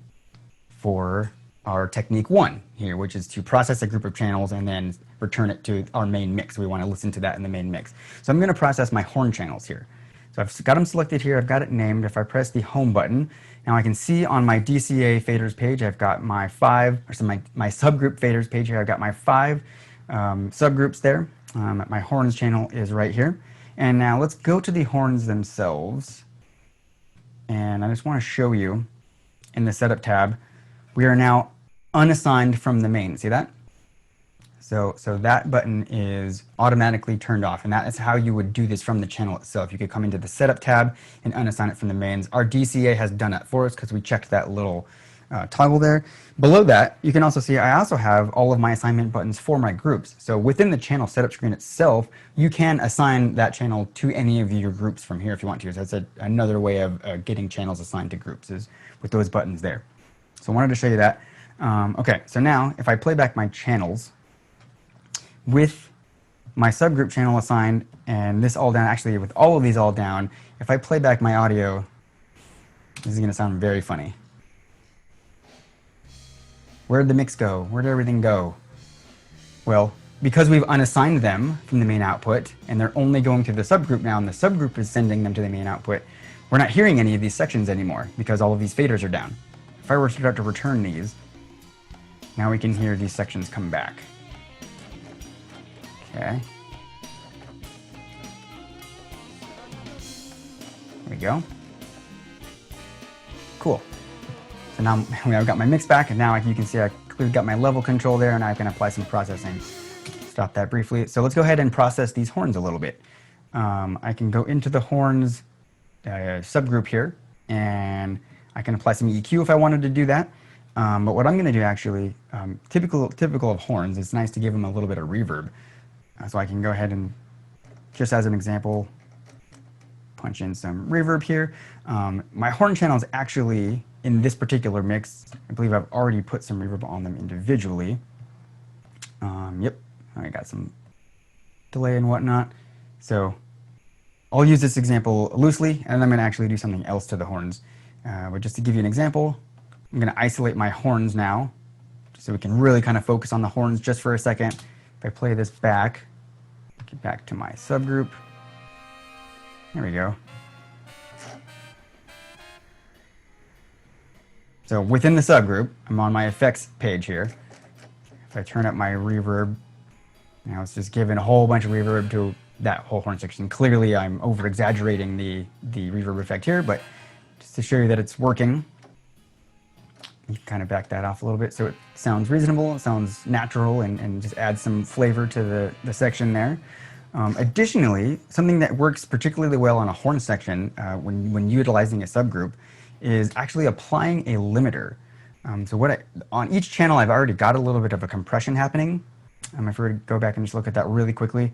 for our technique 1 here, which is to process a group of channels and then return it to our main mix. We want to listen to that in the main mix. So I'm going to process my horn channels here. So I've got them selected here, I've got it named. If I press the home button, now I can see on my Dca Faders page, I've got my my subgroup faders page here, I've got my 5 subgroups there. My horns channel is right here. And now let's go to the horns themselves. And I just want to show you in the setup tab, we are now unassigned from the main. See that? So that button is automatically turned off, and that is how you would do this from the channel itself. You could come into the setup tab and unassign it from the mains. Our DCA has done that for us because we checked that little toggle there. Below that, you can also see I also have all of my assignment buttons for my groups. So within the channel setup screen itself, you can assign that channel to any of your groups from here if you want to. So that's another way of getting channels assigned to groups, is with those buttons there. So I wanted to show you that. Okay, so now if I play back my channels with my subgroup channel assigned and this all down, actually with all of these all down, if I play back my audio, this is going to sound very funny. Where'd the mix go? Where'd everything go? Well, because we've unassigned them from the main output and they're only going to the subgroup now, and the subgroup is sending them to the main output, we're not hearing any of these sections anymore because all of these faders are down. If I were to start to return these, now we can hear these sections come back. Okay. There we go. Cool. So now I've got my mix back, and now you can see I clearly got my level control there, and I can apply some processing. Stop that briefly. So let's go ahead and process these horns a little bit. I can go into the horns subgroup here, and I can apply some EQ if I wanted to do that. But what I'm going to do actually, typical of horns, it's nice to give them a little bit of reverb. So I can go ahead and, just as an example, punch in some reverb here. My horn channels actually, in this particular mix, I believe I've already put some reverb on them individually. Yep, I got some delay and whatnot. So I'll use this example loosely, and I'm going to actually do something else to the horns. But just to give you an example, I'm going to isolate my horns now, so we can really kind of focus on the horns just for a second. If I play this back, get back to my subgroup. There we go. So within the subgroup, I'm on my effects page here. If I turn up my reverb, now it's just giving a whole bunch of reverb to that whole horn section. Clearly I'm over exaggerating the reverb effect here, but just to show you that it's working, you can kind of back that off a little bit so it sounds reasonable, it sounds natural, and just add some flavor to the section there. Additionally, something that works particularly well on a horn section when utilizing a subgroup is actually applying a limiter. So on each channel, I've already got a little bit of a compression happening. If we were to go back and just look at that really quickly,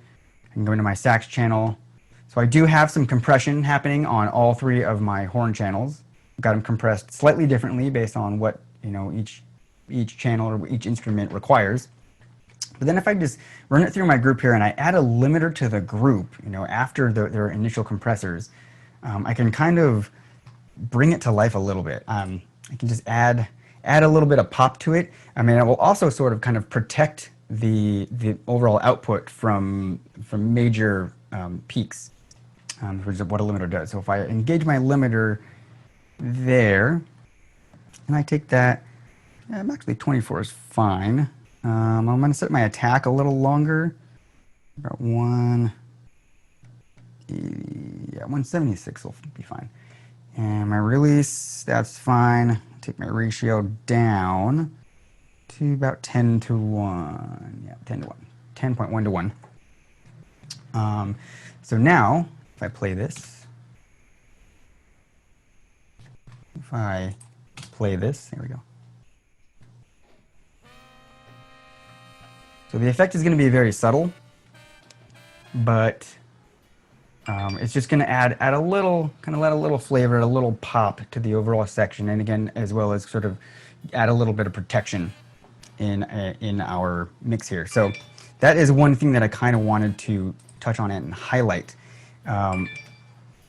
I can go into my sax channel. So I do have some compression happening on all 3 of my horn channels. I've got them compressed slightly differently based on what each channel or each instrument requires. But then if I just run it through my group here and I add a limiter to the group, after their initial compressors, I can kind of bring it to life a little bit. I can just add a little bit of pop to it. I mean, it will also sort of kind of protect the overall output from major peaks, which is what a limiter does. So if I engage my limiter there, and I take that, actually 24 is fine. I'm going to set my attack a little longer, about 176 will be fine. And my release, that's fine. Take my ratio down to about 10 to 1. Yeah, 10 to 1. 10.1 to 1. So now, if I play this, there we go. So the effect is going to be very subtle, but it's just going to add a little, kind of let a little flavor, a little pop to the overall section, and again, as well as sort of add a little bit of protection in our mix here. So that is one thing that I kind of wanted to touch on and highlight. And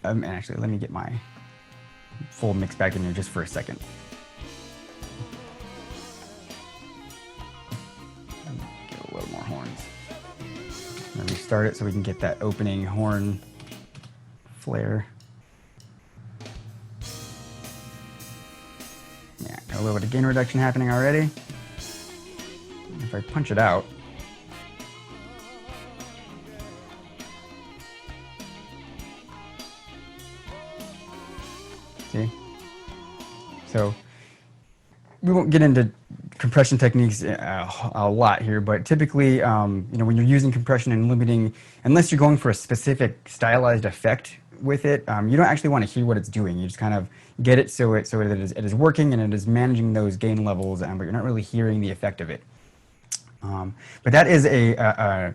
actually, let me get my full mix back in here just for a second. Get a little more horns. Let me restart it so we can get that opening horn flare. Yeah, got a little bit of gain reduction happening already. If I punch it out, see? So we won't get into compression techniques a lot here, but typically, when you're using compression and limiting, unless you're going for a specific stylized effect with it, you don't actually want to hear what it's doing. You just kind of get it so it is working and it is managing those gain levels, but you're not really hearing the effect of it. But that is a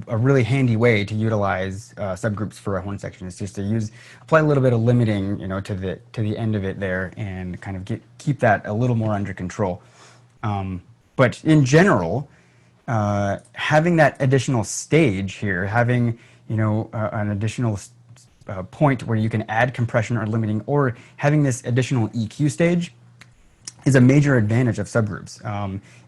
really handy way to utilize subgroups for a horn section. Is just to apply a little bit of limiting, to the end of it there, and kind of keep that a little more under control. But in general, having that additional stage here, having an additional point where you can add compression or limiting, or having this additional EQ stage, is a major advantage of subgroups.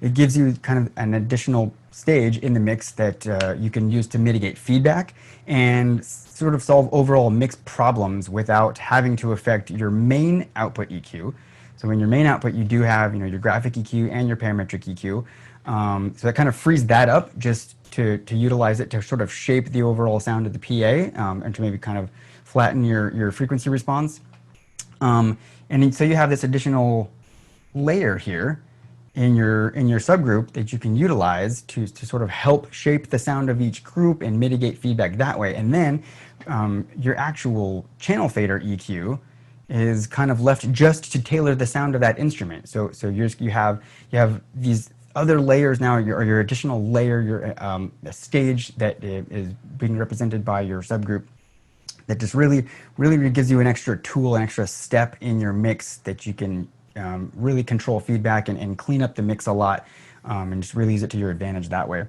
It gives you kind of an additional stage in the mix that you can use to mitigate feedback and sort of solve overall mix problems without having to affect your main output EQ. So in your main output, you do have your graphic EQ and your parametric EQ. So that kind of frees that up just to utilize it to sort of shape the overall sound of the PA, and to maybe kind of flatten your frequency response. And so you have this additional layer here in your subgroup that you can utilize to sort of help shape the sound of each group and mitigate feedback that way. And then your actual channel fader EQ is kind of left just to tailor the sound of that instrument. So you have these other layers now, your additional layer, your a stage that is being represented by your subgroup, that just really gives you an extra tool, an extra step in your mix that you can really control feedback and clean up the mix a lot, and just really use it to your advantage that way.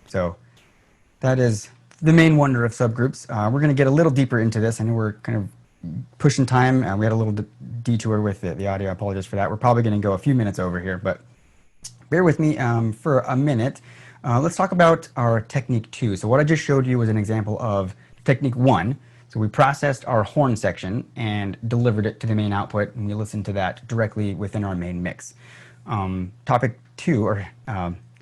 So that is the main wonder of subgroups. We're going to get a little deeper into this. I know we're kind of pushing time. We had a little detour with the audio. I apologize for that. We're probably going to go a few minutes over here, but bear with me for a minute. Let's talk about our technique 2. So what I just showed you was an example of technique 1. So we processed our horn section and delivered it to the main output, and we listened to that directly within our main mix.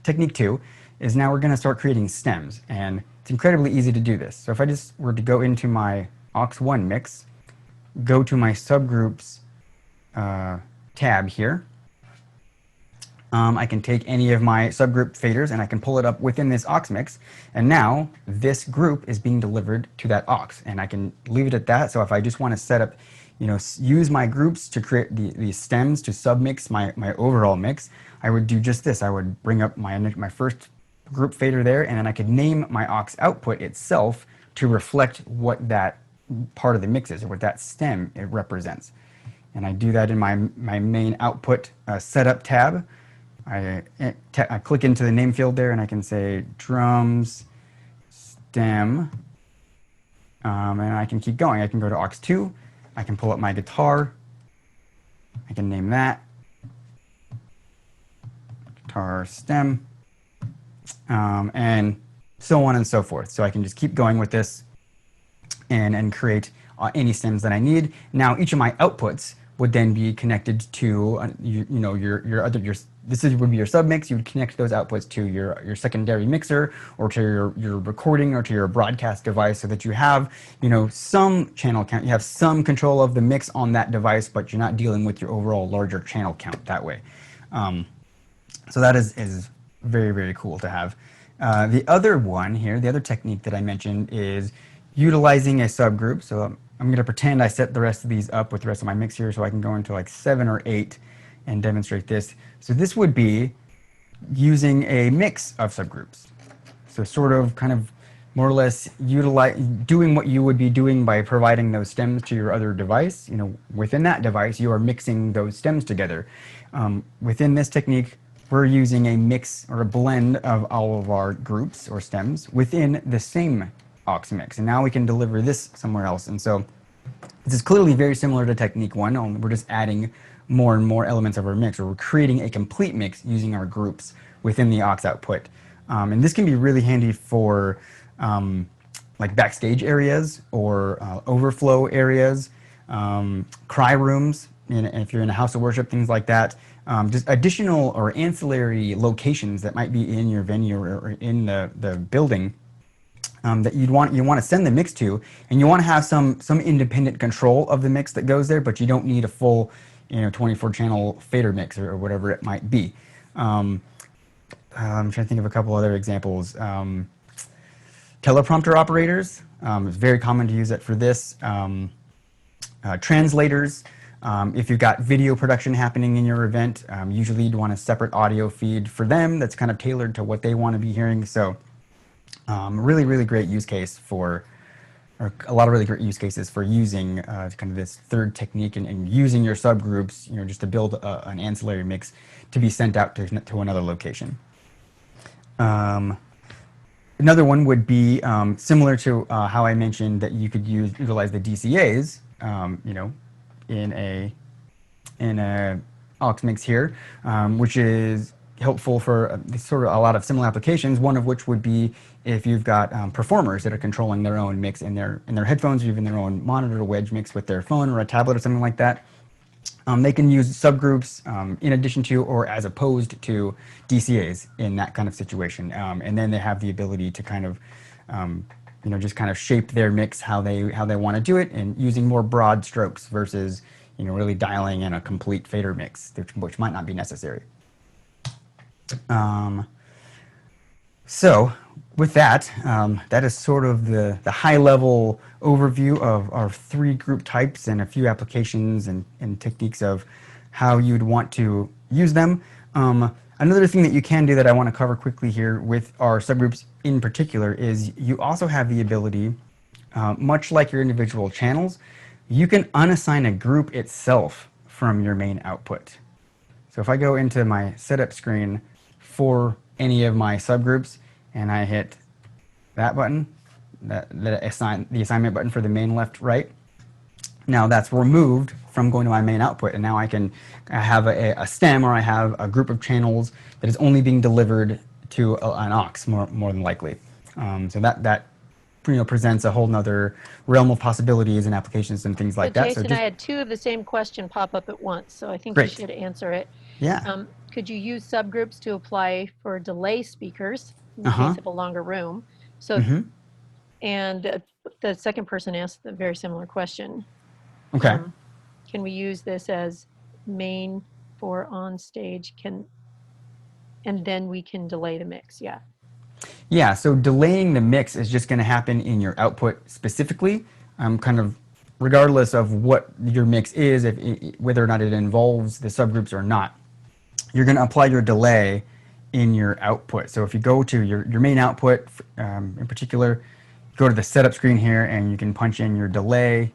Technique 2 is now we're going to start creating stems, and it's incredibly easy to do this. So if I just were to go into my Aux 1 mix, go to my subgroups tab here, I can take any of my subgroup faders and I can pull it up within this aux mix, and now this group is being delivered to that aux, and I can leave it at that. So if I just want to set up, use my groups to create the stems to submix my overall mix, I would do just this. I would bring up my first group fader there, and then I could name my aux output itself to reflect what that part of the mix is, or what that stem it represents. And I do that in my main output setup tab. I click into the name field there, and I can say drums stem, and I can keep going. I can go to aux 2, I can pull up my guitar, I can name that guitar stem, and so on and so forth. So I can just keep going with this and create any stems that I need. Now each of my outputs would then be connected to this would be your submix. You would connect those outputs to your secondary mixer, or to your recording, or to your broadcast device, so that you have some channel count. You have some control of the mix on that device, but you're not dealing with your overall larger channel count that way. So that is very, very cool to have. The other one here, the other technique that I mentioned, is utilizing a subgroup. So I'm going to pretend I set the rest of these up with the rest of my mix here, so I can go into like 7 or 8 and demonstrate this. So this would be using a mix of subgroups. So sort of kind of more or less doing what you would be doing by providing those stems to your other device. Within that device, you are mixing those stems together. Within this technique, we're using a mix or a blend of all of our groups or stems within the same aux mix, and now we can deliver this somewhere else. And so this is clearly very similar to technique 1, only we're just adding more and more elements of our mix, or we're creating a complete mix using our groups within the aux output. And this can be really handy for like backstage areas, or overflow areas, cry rooms, and if you're in a house of worship, things like that. Just additional or ancillary locations that might be in your venue or in the building that you want to send the mix to, and you want to have some independent control of the mix that goes there, but you don't need a full 24 channel fader mix or whatever it might be. I'm trying to think of a couple other examples. Teleprompter operators, it's very common to use it for this. Translators, if you've got video production happening in your event, usually you'd want a separate audio feed for them that's kind of tailored to what they want to be hearing. So really, really great use case for, or a lot of really great use cases for using kind of this third technique, and using your subgroups, just to build an ancillary mix to be sent out to another location. Another one would be similar to how I mentioned that you could utilize the DCAs, in a aux mix here, which is helpful for sort of a lot of similar applications. One of which would be if you've got performers that are controlling their own mix in their headphones, or even their own monitor wedge mix with their phone or a tablet or something like that. They can use subgroups in addition to, or as opposed to, DCAs in that kind of situation, and then they have the ability to kind of just kind of shape their mix how they want to do it, and using more broad strokes versus really dialing in a complete fader mix, which might not be necessary. So with that, that is sort of the high-level overview of our 3 group types, and a few applications and techniques of how you'd want to use them. Another thing that you can do that I want to cover quickly here with our subgroups in particular is you also have the ability, much like your individual channels, you can unassign a group itself from your main output. So if I go into my setup screen for any of my subgroups, and I hit that button, the assignment button for the main left right, now that's removed from going to my main output, and now I have a stem, or I have a group of channels that is only being delivered to an aux more than likely. So that presents a whole nother realm of possibilities and applications and things like that. Jason, I had 2 of the same question pop up at once, so I think you should answer it. Yeah. Could you use subgroups to apply for delay speakers in the case of a longer room? So, and the second person asked a very similar question. Okay. Can we use this as main for on stage? and then we can delay the mix. Yeah. Yeah, so delaying the mix is just going to happen in your output specifically, kind of regardless of what your mix is, whether or not it involves the subgroups or not. You're going to apply your delay in your output. So if you go to your main output, in particular, go to the setup screen here and you can punch in your delay,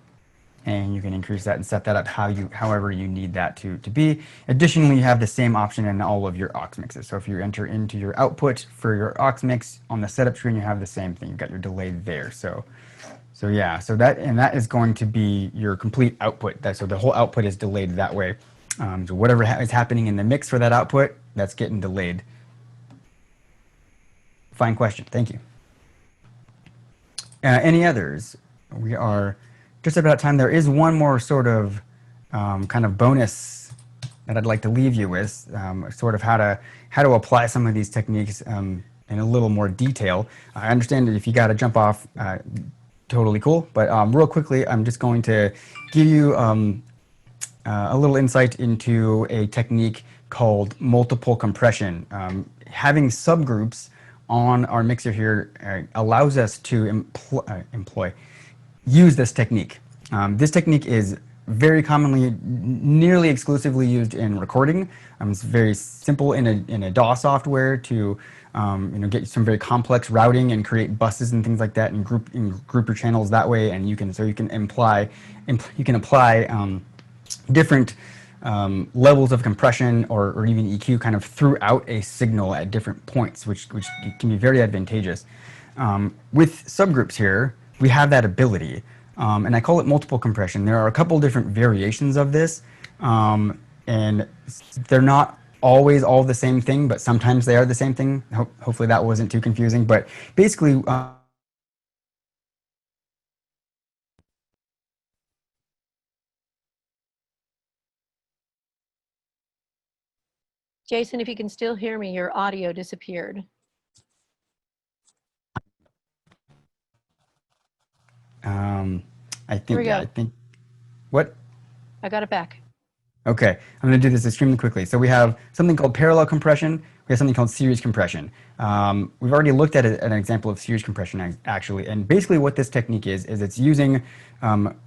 and you can increase that and set that up however you need that to be. Additionally, you have the same option in all of your aux mixes. So if you enter into your output for your aux mix on the setup screen, you have the same thing. You've got your delay there. So yeah, so that is going to be your complete output. So the whole output is delayed that way. So whatever is happening in the mix for that output, that's getting delayed. Fine question. Thank you. Any others? We are just about time. There is one more sort of kind of bonus that I'd like to leave you with, sort of how to apply some of these techniques in a little more detail. I understand that if you got to jump off, totally cool. But real quickly, I'm just going to give you a little insight into a technique called multiple compression. Having subgroups on our mixer here allows us to use this technique. This technique is very commonly, nearly exclusively used in recording. It's very simple in a DAW software to get some very complex routing and create buses and things like that, and group your channels that way. And you can apply different levels of compression or even EQ kind of throughout a signal at different points, which can be very advantageous. With subgroups here, we have that ability, and I call it multiple compression. There are a couple different variations of this, and they're not always all the same thing, but sometimes they are the same thing. Hopefully that wasn't too confusing, but basically Jason, if you can still hear me, your audio disappeared. I think what? I got it back. Okay, I'm going to do this extremely quickly. So we have something called parallel compression. We have something called series compression. We've already looked at an example of series compression, actually. And basically what this technique is it's using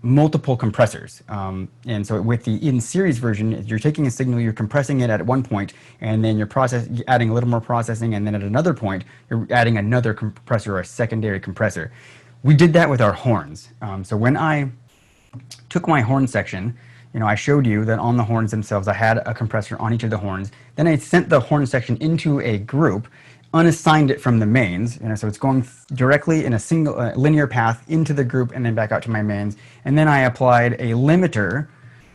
multiple compressors. And so with the in-series version, you're taking a signal, you're compressing it at one point, and then you're adding a little more processing, and then at another point, you're adding another compressor or a secondary compressor. We did that with our horns. So when I took my horn section, I showed you that on the horns themselves, I had a compressor on each of the horns. Then I sent the horn section into a group, unassigned it from the mains. So it's going directly in a single linear path into the group and then back out to my mains. And then I applied a limiter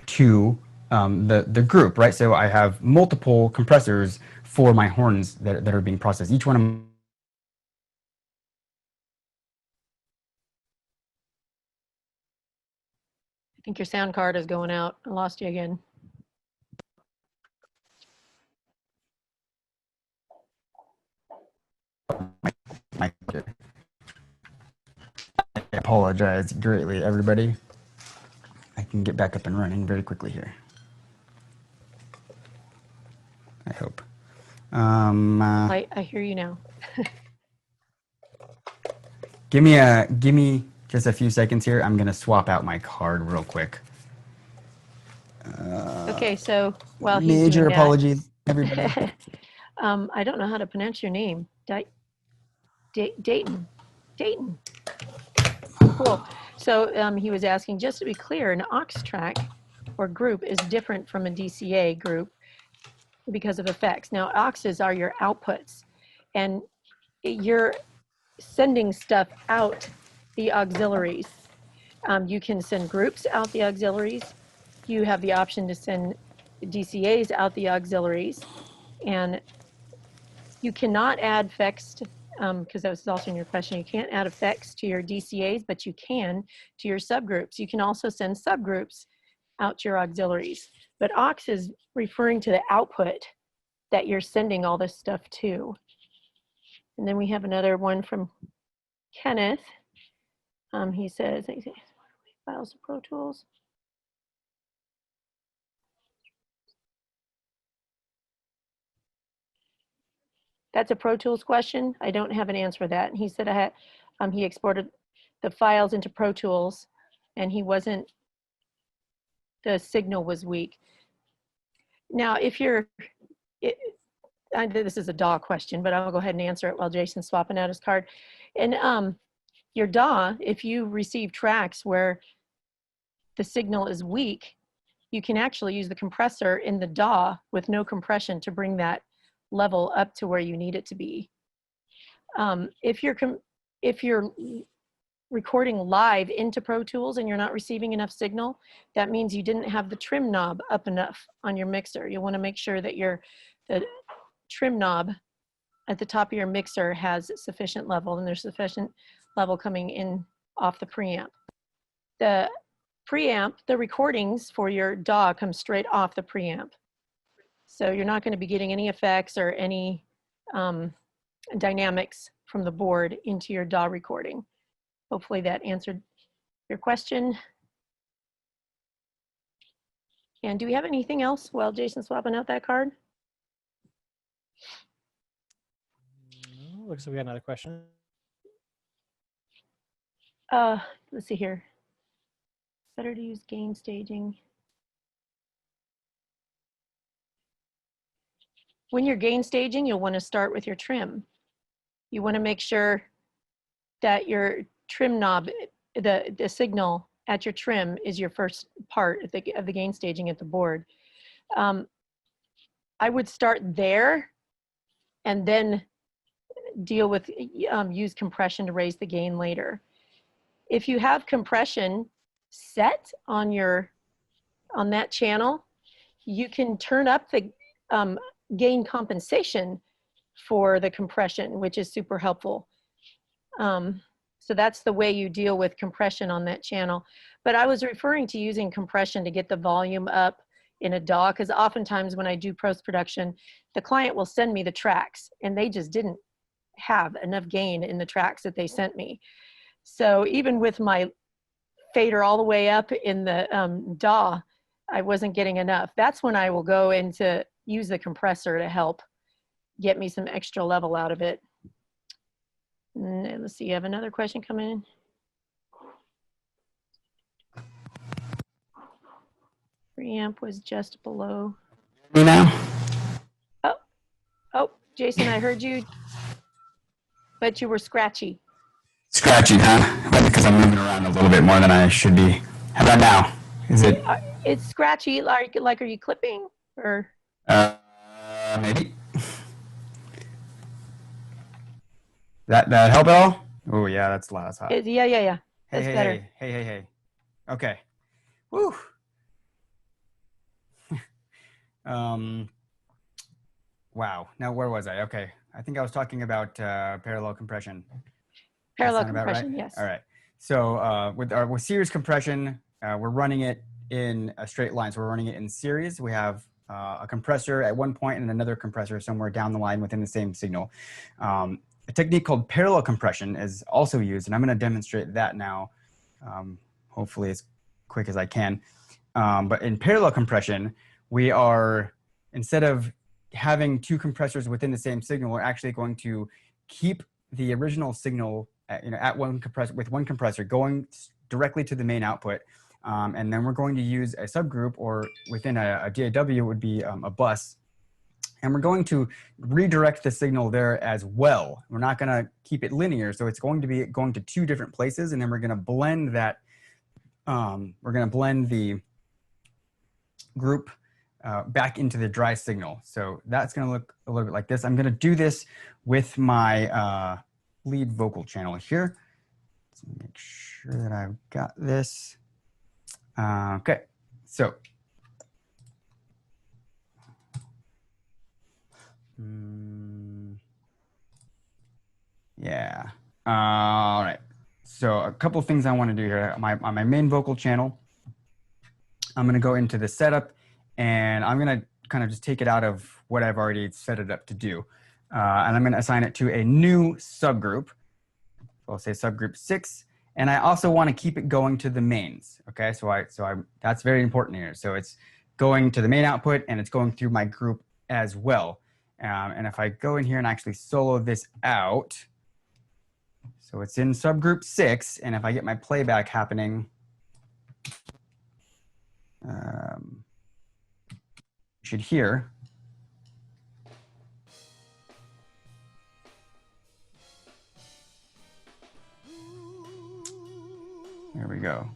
to the group, right? So I have multiple compressors for my horns that are being processed. Each one of them. I think your sound card is going out. I lost you again. I apologize greatly, everybody. I can get back up and running very quickly here. I hope. I hear you now. Give me just a few seconds here. I'm gonna swap out my card real quick. Okay, so while he's major doing apologies, everybody. I don't know how to pronounce your name. Dayton. Cool. So he was asking, just to be clear, an aux track or group is different from a DCA group because of effects. Now, auxes are your outputs, and you're sending stuff out the auxiliaries. You can send groups out the auxiliaries. You have the option to send DCAs out the auxiliaries, and you cannot add effects, because that was also in your question, you can't add effects to your DCAs, but you can to your subgroups. You can also send subgroups out to your auxiliaries. But aux is referring to the output that you're sending all this stuff to. And then we have another one from Kenneth. He says, files of Pro Tools. That's a Pro Tools question. I don't have an answer for that. And he said he exported the files into Pro Tools, and the signal was weak. Now, if this is a DAW question, but I'll go ahead and answer it while Jason's swapping out his card. And your DAW, if you receive tracks where the signal is weak, you can actually use the compressor in the DAW with no compression to bring that level up to where you need it to be. If you're recording live into Pro Tools and you're not receiving enough signal, that means you didn't have the trim knob up enough on your mixer. You want to make sure that the trim knob at the top of your mixer has sufficient level, and there's sufficient level coming in off the preamp. The preamp, the recordings for your DAW come straight off the preamp. So you're not going to be getting any effects or any dynamics from the board into your DAW recording. Hopefully that answered your question. And do we have anything else while Jason's swapping out that card? Looks like we got another question. Let's see here. Better to use gain staging. When you're gain staging, you'll want to start with your trim. You want to make sure that your trim knob, the signal at your trim is your first part of the gain staging at the board. I would start there and then deal with, use compression to raise the gain later. If you have compression set on that channel, you can turn up the gain compensation for the compression, which is super helpful. So that's the way you deal with compression on that channel. But I was referring to using compression to get the volume up in a DAW, because oftentimes when I do post-production, the client will send me the tracks and they just didn't have enough gain in the tracks that they sent me. So even with my fader all the way up in the DAW, I wasn't getting enough. That's when I will go into use the compressor to help get me some extra level out of it. And let's see, I have another question coming in. Preamp was just below. Me now? Oh, Jason, I heard you, but you were scratchy. Scratchy, huh? Maybe because I'm moving around a little bit more than I should be. How about now? Is it? It's scratchy, like are you clipping or? Maybe. That help at all? Oh yeah, that's loud. That's hot. Yeah. That's better. Hey. Okay. Woo. Wow. Now where was I? Okay. I think I was talking about parallel compression. Parallel compression, right? Yes. All right. So with series compression, we're running it in a straight line. So we're running it in series. We have a compressor at one point and another compressor somewhere down the line within the same signal. A technique called parallel compression is also used, and I'm going to demonstrate that now, hopefully as quick as I can. But in parallel compression, we are, instead of having two compressors within the same signal, we're actually going to keep the original signal at one compressor going directly to the main output. And then we're going to use a subgroup, or within a DAW it would be a bus. And we're going to redirect the signal there as well. We're not going to keep it linear. So it's going to be going to two different places, and then we're going to blend that. We're going to blend the group back into the dry signal. So that's going to look a little bit like this. I'm going to do this with my lead vocal channel here. Let's make sure that I've got this. Okay, so. Yeah. All right. So a couple of things I want to do here. On my main vocal channel, I'm going to go into the setup, and I'm going to kind of just take it out of what I've already set it up to do. And I'm going to assign it to a new subgroup. So I'll say subgroup 6. And I also want to keep it going to the mains. Okay, that's very important here. So it's going to the main output, and it's going through my group as well. And if I go in here and actually solo this out, so it's in subgroup 6, and if I get my playback happening, you should hear. There we go.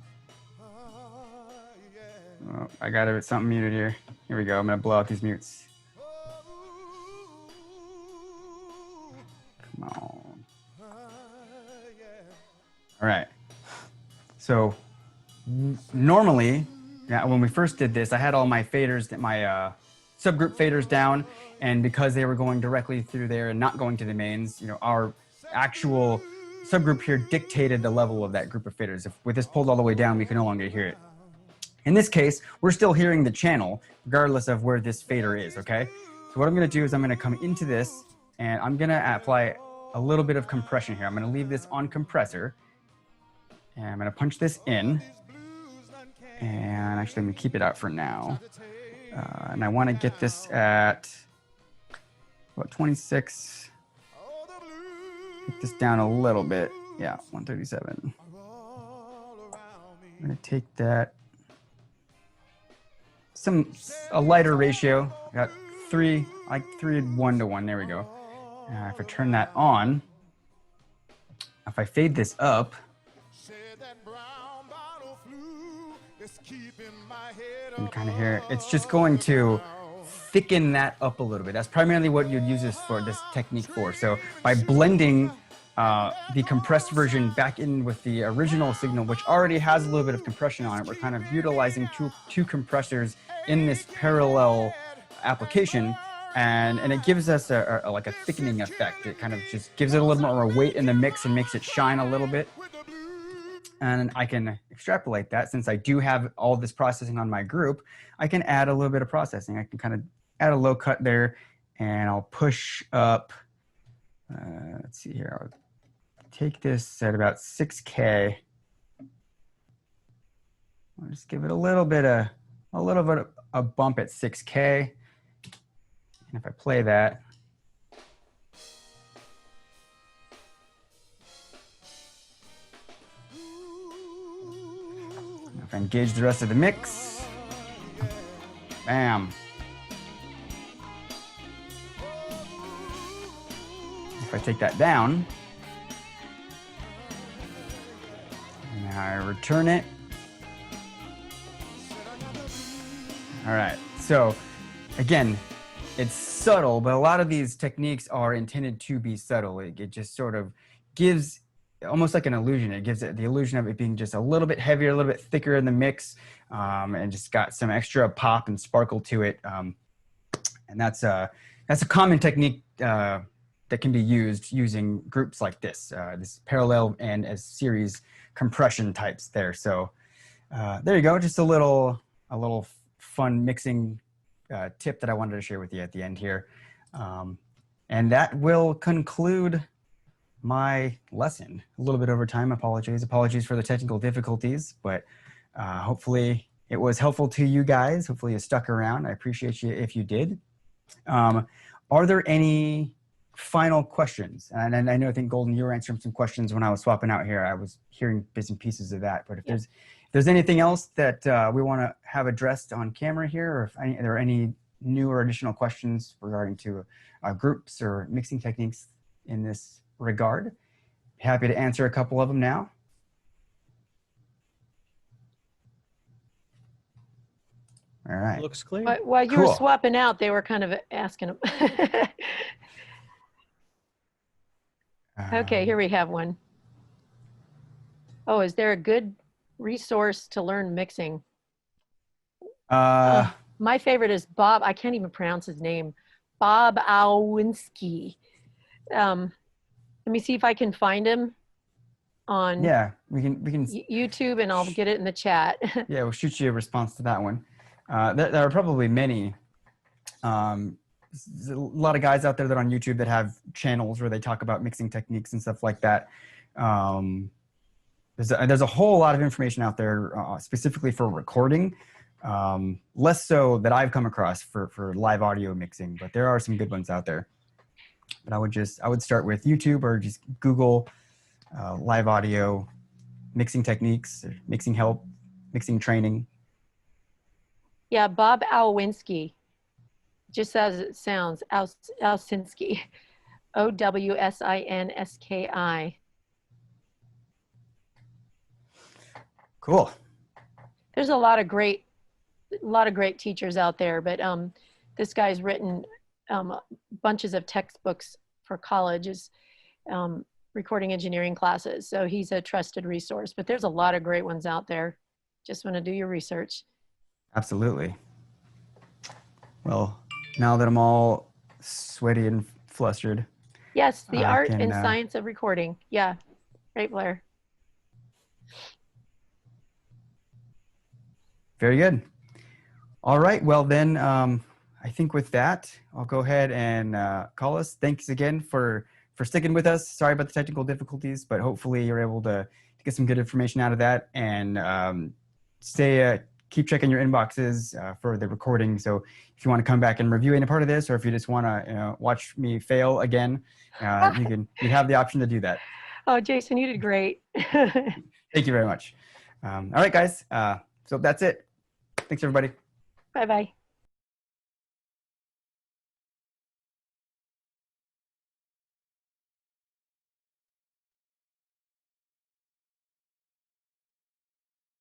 Oh, I got something muted here. Here we go. I'm going to blow out these mutes. Come on. All right. So normally, when we first did this, I had all my faders, my subgroup faders down, and because they were going directly through there and not going to the mains, our actual subgroup here dictated the level of that group of faders. If with this pulled all the way down, we can no longer hear it. In this case, we're still hearing the channel regardless of where this fader is, okay? So what I'm gonna do is I'm gonna come into this and I'm gonna apply a little bit of compression here. I'm gonna leave this on compressor and I'm gonna punch this in, and actually I'm gonna keep it out for now. And I wanna get this at about 26. Take this down a little bit. Yeah, 137. I'm gonna take that. A lighter ratio. I got 3, like 3:1 there we go. If I turn that on, if I fade this up, you can kind of hear it. It's just going to thicken that up a little bit. That's primarily what you'd use this technique for. So by blending the compressed version back in with the original signal, which already has a little bit of compression on it, we're kind of utilizing two compressors in this parallel application, and it gives us like a thickening effect. It kind of just gives it a little more weight in the mix and makes it shine a little bit. And I can extrapolate that. Since I do have all this processing on my group, I can add a little bit of processing. I can kind of add a low cut there, and I'll push up. Let's see here. I'll take this at about 6K. I'll just give it a little bit of a bump at 6K. And if I play that, if I engage the rest of the mix, bam. If I take that down, and I return it. All right, so again, it's subtle, but a lot of these techniques are intended to be subtle. It just sort of gives almost like an illusion. It gives it the illusion of it being just a little bit heavier, a little bit thicker in the mix, and just got some extra pop and sparkle to it. And that's a common technique that can be used using groups like this, this parallel and as series compression types there. So there you go, just a little fun mixing tip that I wanted to share with you at the end here. And that will conclude my lesson. A little bit over time, apologies for the technical difficulties, but hopefully it was helpful to you guys. Hopefully you stuck around. I appreciate you if you did. Are there any final questions? And I know, I think Golden, you were answering some questions when I was swapping out here. I was hearing bits and pieces of that, but if there's anything else that we want to have addressed on camera here, or if there are any new or additional questions regarding to groups or mixing techniques in this regard, happy to answer a couple of them now. All right. Looks clear. While you were swapping out, they were kind of asking them. Okay, here we have one. Oh, is there a good resource to learn mixing? My favorite is Bob. I can't even pronounce his name. Bob Awinski. Let me see if I can find him on we can YouTube, and I'll get it in the chat. Yeah, we'll shoot you a response to that one. There are probably many. There's a lot of guys out there that on YouTube that have channels where they talk about mixing techniques and stuff like that. There's a whole lot of information out there specifically for recording, Less so that I've come across for live audio mixing, but there are some good ones out there. But I would start with YouTube or just Google live audio mixing techniques, or mixing help, mixing training. Yeah, Bob Owsinski, just as it sounds, Owsinski, Owsinski. Cool. There's a lot of great teachers out there, but this guy's written bunches of textbooks for colleges, recording engineering classes. So he's a trusted resource, but there's a lot of great ones out there. Just want to do your research. Absolutely. Well, now that I'm all sweaty and flustered. Yes, the art and science of recording. Yeah, great, Blair. Very good. All right. Well, then I think with that, I'll go ahead and call us. Thanks again for sticking with us. Sorry about the technical difficulties, but hopefully you're able to get some good information out of that, and keep checking your inboxes for the recording. So if you want to come back and review any part of this, or if you just want to watch me fail again, you have the option to do that. Oh, Jason, you did great. Thank you very much. All right, guys. So that's it. Thanks, everybody. Bye-bye.